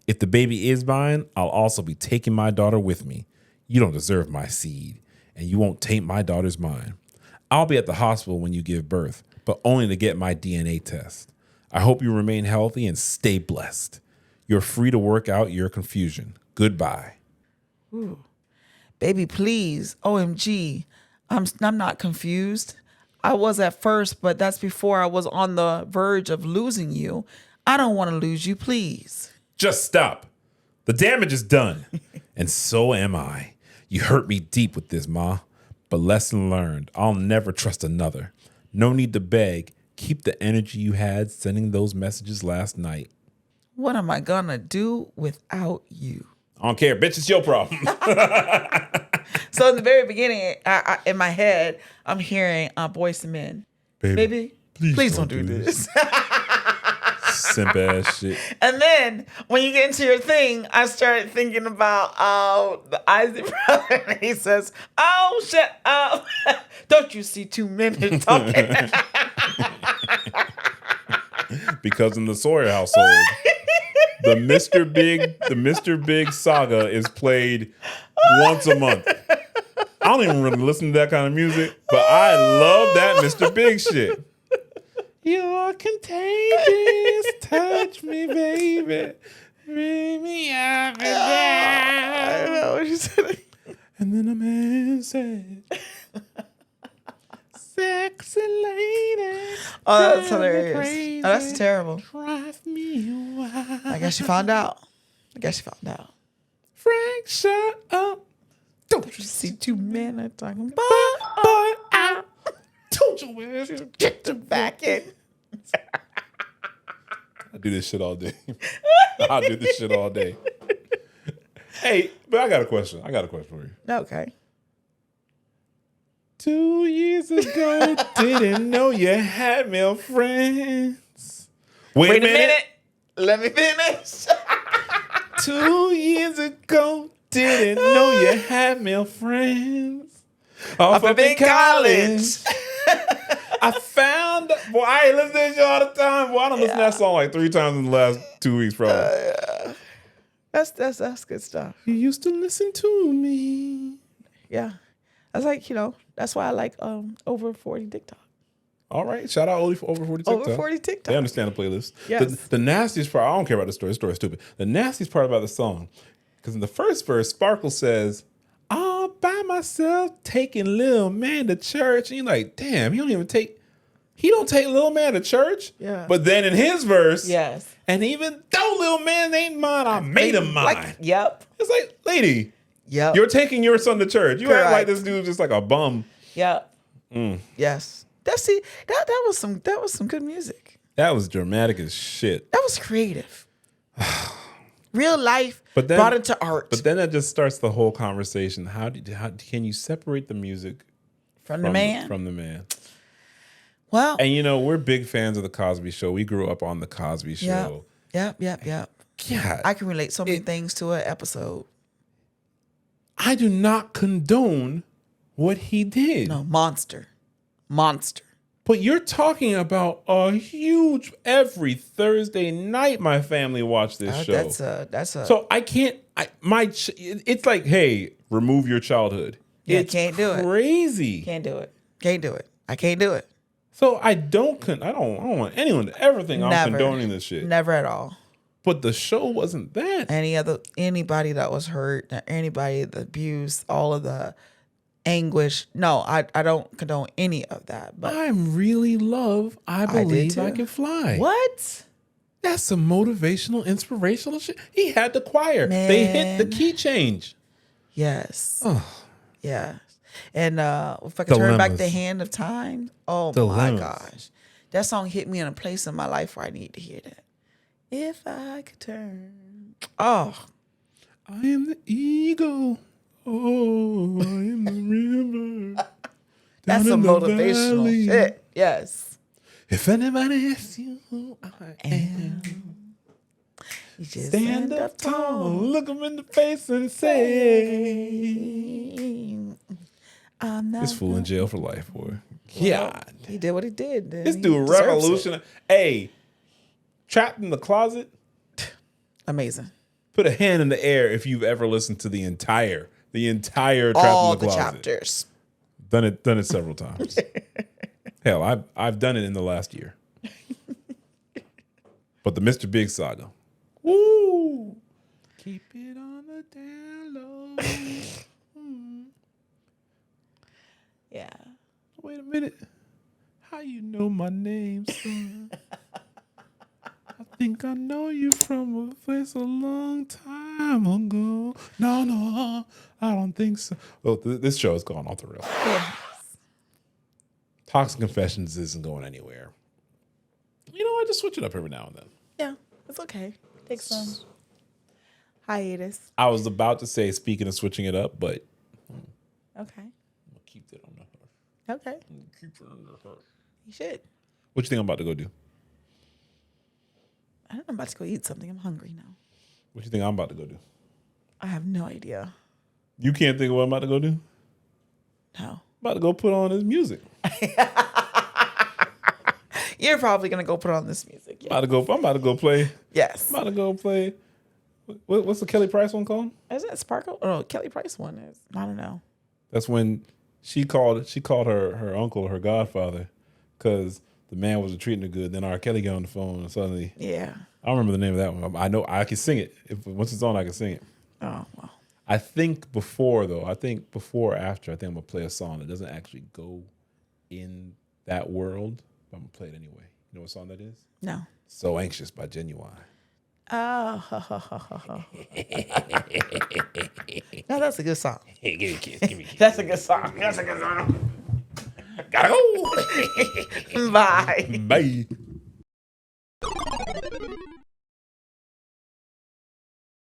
If the baby is mine, I'll also be taking my daughter with me. You don't deserve my seed, and you won't taint my daughter's mind. I'll be at the hospital when you give birth, but only to get my DNA test. I hope you remain healthy and stay blessed. You're free to work out your confusion. Goodbye. Ooh. Baby, please. OMG. I'm not confused. I was at first, but that's before I was on the verge of losing you. I don't want to lose you, please. Just stop. The damage is done. And so am I. You hurt me deep with this, Ma. But lesson learned. I'll never trust another. No need to beg. Keep the energy you had sending those messages last night. What am I gonna do without you? I don't care, bitch. It's your problem. So in the very beginning, I in my head, I'm hearing Boyz II Men. Baby, please don't do this. Simp ass shit. And then when you get into your thing, I started thinking about the Isaac brother, and he says, "Oh, shut up! Don't you see two men talking?" Because in the Sawyer household, the Mr. Big saga is played once a month. I don't even really listen to that kind of music, but I love that Mr. Big shit. You're contagious, touch me, baby. Bring me up and I down. know what you said. And then a man said, sexy lady. Oh, that's drive me hilarious. crazy, Oh, that's terrible. Drive me wild. I guess you found out. Frank, shut up. Don't you see two men are talking But I told you ass to get them back in? I do this shit all day. I'll do this shit all day. Hey, but I got a question. For you. Okay. 2 years ago, didn't know you had male friends. Wait a minute. Let me finish. 2 years ago, didn't know you had male friends. Off up in college. I found, boy, I ain't listen to this shit all the time. Boy, I don't listen to that song like 3 times in the last 2 weeks, probably. That's good stuff. You used to listen to me. Yeah. That's like, that's why I like over 40 TikTok. All right. Shout out Over 40 TikTok. Over 40 TikTok. They understand the playlist. Yes. The nastiest part, I don't care about the story. The story's stupid. The nastiest part about the song, because in the first verse, Sparkle says, all by myself taking Lil Man to church. And you're like, damn, he don't take Lil Man to church. Yeah. But then in his verse, Yes. and even though Lil Man ain't mine, I made him mine. Yep. It's like, lady, Yep. you're taking your son to church. You act like this dude's just like a bum. Yep. Yes. That was some good music. That was dramatic as shit. That was creative. Real life But then, brought into art. But then that just starts the whole conversation. How can you separate the music from the man? From the man. Well, and we're big fans of the Cosby Show. We grew up on the Cosby Show. Yep. God, I can relate so many things to an episode. I do not condone what he did. No, monster. But you're talking about a huge every Thursday night. My family watched this show. That's a. So I can't. It's like, hey, remove your childhood. Yeah, it's can't do it. Crazy. Can't do it. I can't do it. So I don't want anyone to ever think I'm condoning this shit. Never at all. But the show wasn't that. Anybody that was hurt, anybody that abused, all of the anguish. No, I don't condone any of that. But I really love I Believe I Can Fly. What? That's some motivational, inspirational shit. He had the choir. Man. They hit the key change. Yes. Oh. Yes. And if I could turn back the hand of time, oh my gosh. That song hit me in a place in my life where I need to hear that. If I could turn. Oh. I am the eagle. Oh, I am the river. That's some motivational shit. Yes. If anybody asks you who I am, you just stand up tall, look them in the face and say, I'm not this fool in jail for life, boy. Well, he did what he did. This dude revolutionary. Hey, Trapped in the Closet. Amazing. Put a hand in the air if you've ever listened to the entire Trapped all in the Closet. chapters. Done it several times. Hell, I've done it in the last year. But the Mr. Big saga. Woo! Keep it on the down low. Yeah. Wait a minute. How you know my name, son? I think I know you from a place a long time ago. No, I don't think so. Oh, this show has gone off the rails. Yes. Toxic Confessions isn't going anywhere. I just switch it up every now and then. Yeah, it's okay. Take some hiatus. I was about to say, speaking of switching it up, but Okay. I'll keep that on the heart. Okay. Keep it on the heart. You should. What you think I'm about to go do? I don't know. I'm about to go eat something. I'm hungry now. What you think I'm about to go do? I have no idea. You can't think of what I'm about to go do? No. I'm about to go put on this music. You're probably going to go put on this music. Yeah. I'm about to go play. Yes. I'm about to go play. What's the Kelly Price one called? Is it Sparkle? Oh, Kelly Price one is. I don't know. That's when she called her uncle her godfather because the man wasn't treating her good. Then R. Kelly got on the phone and suddenly, Yeah. I don't remember the name of that one. I know I can sing it. Once it's on, I can sing it. Oh, well. I think before or after, I think I'm gonna play a song that doesn't actually go in that world, but I'm gonna play it anyway. You know what song that is? No. So Anxious by Genuine. Oh. No, that's a good song. Hey, give me a kiss. Give me a kiss. That's a good song. That's a good song. Gotta go. Bye. Bye.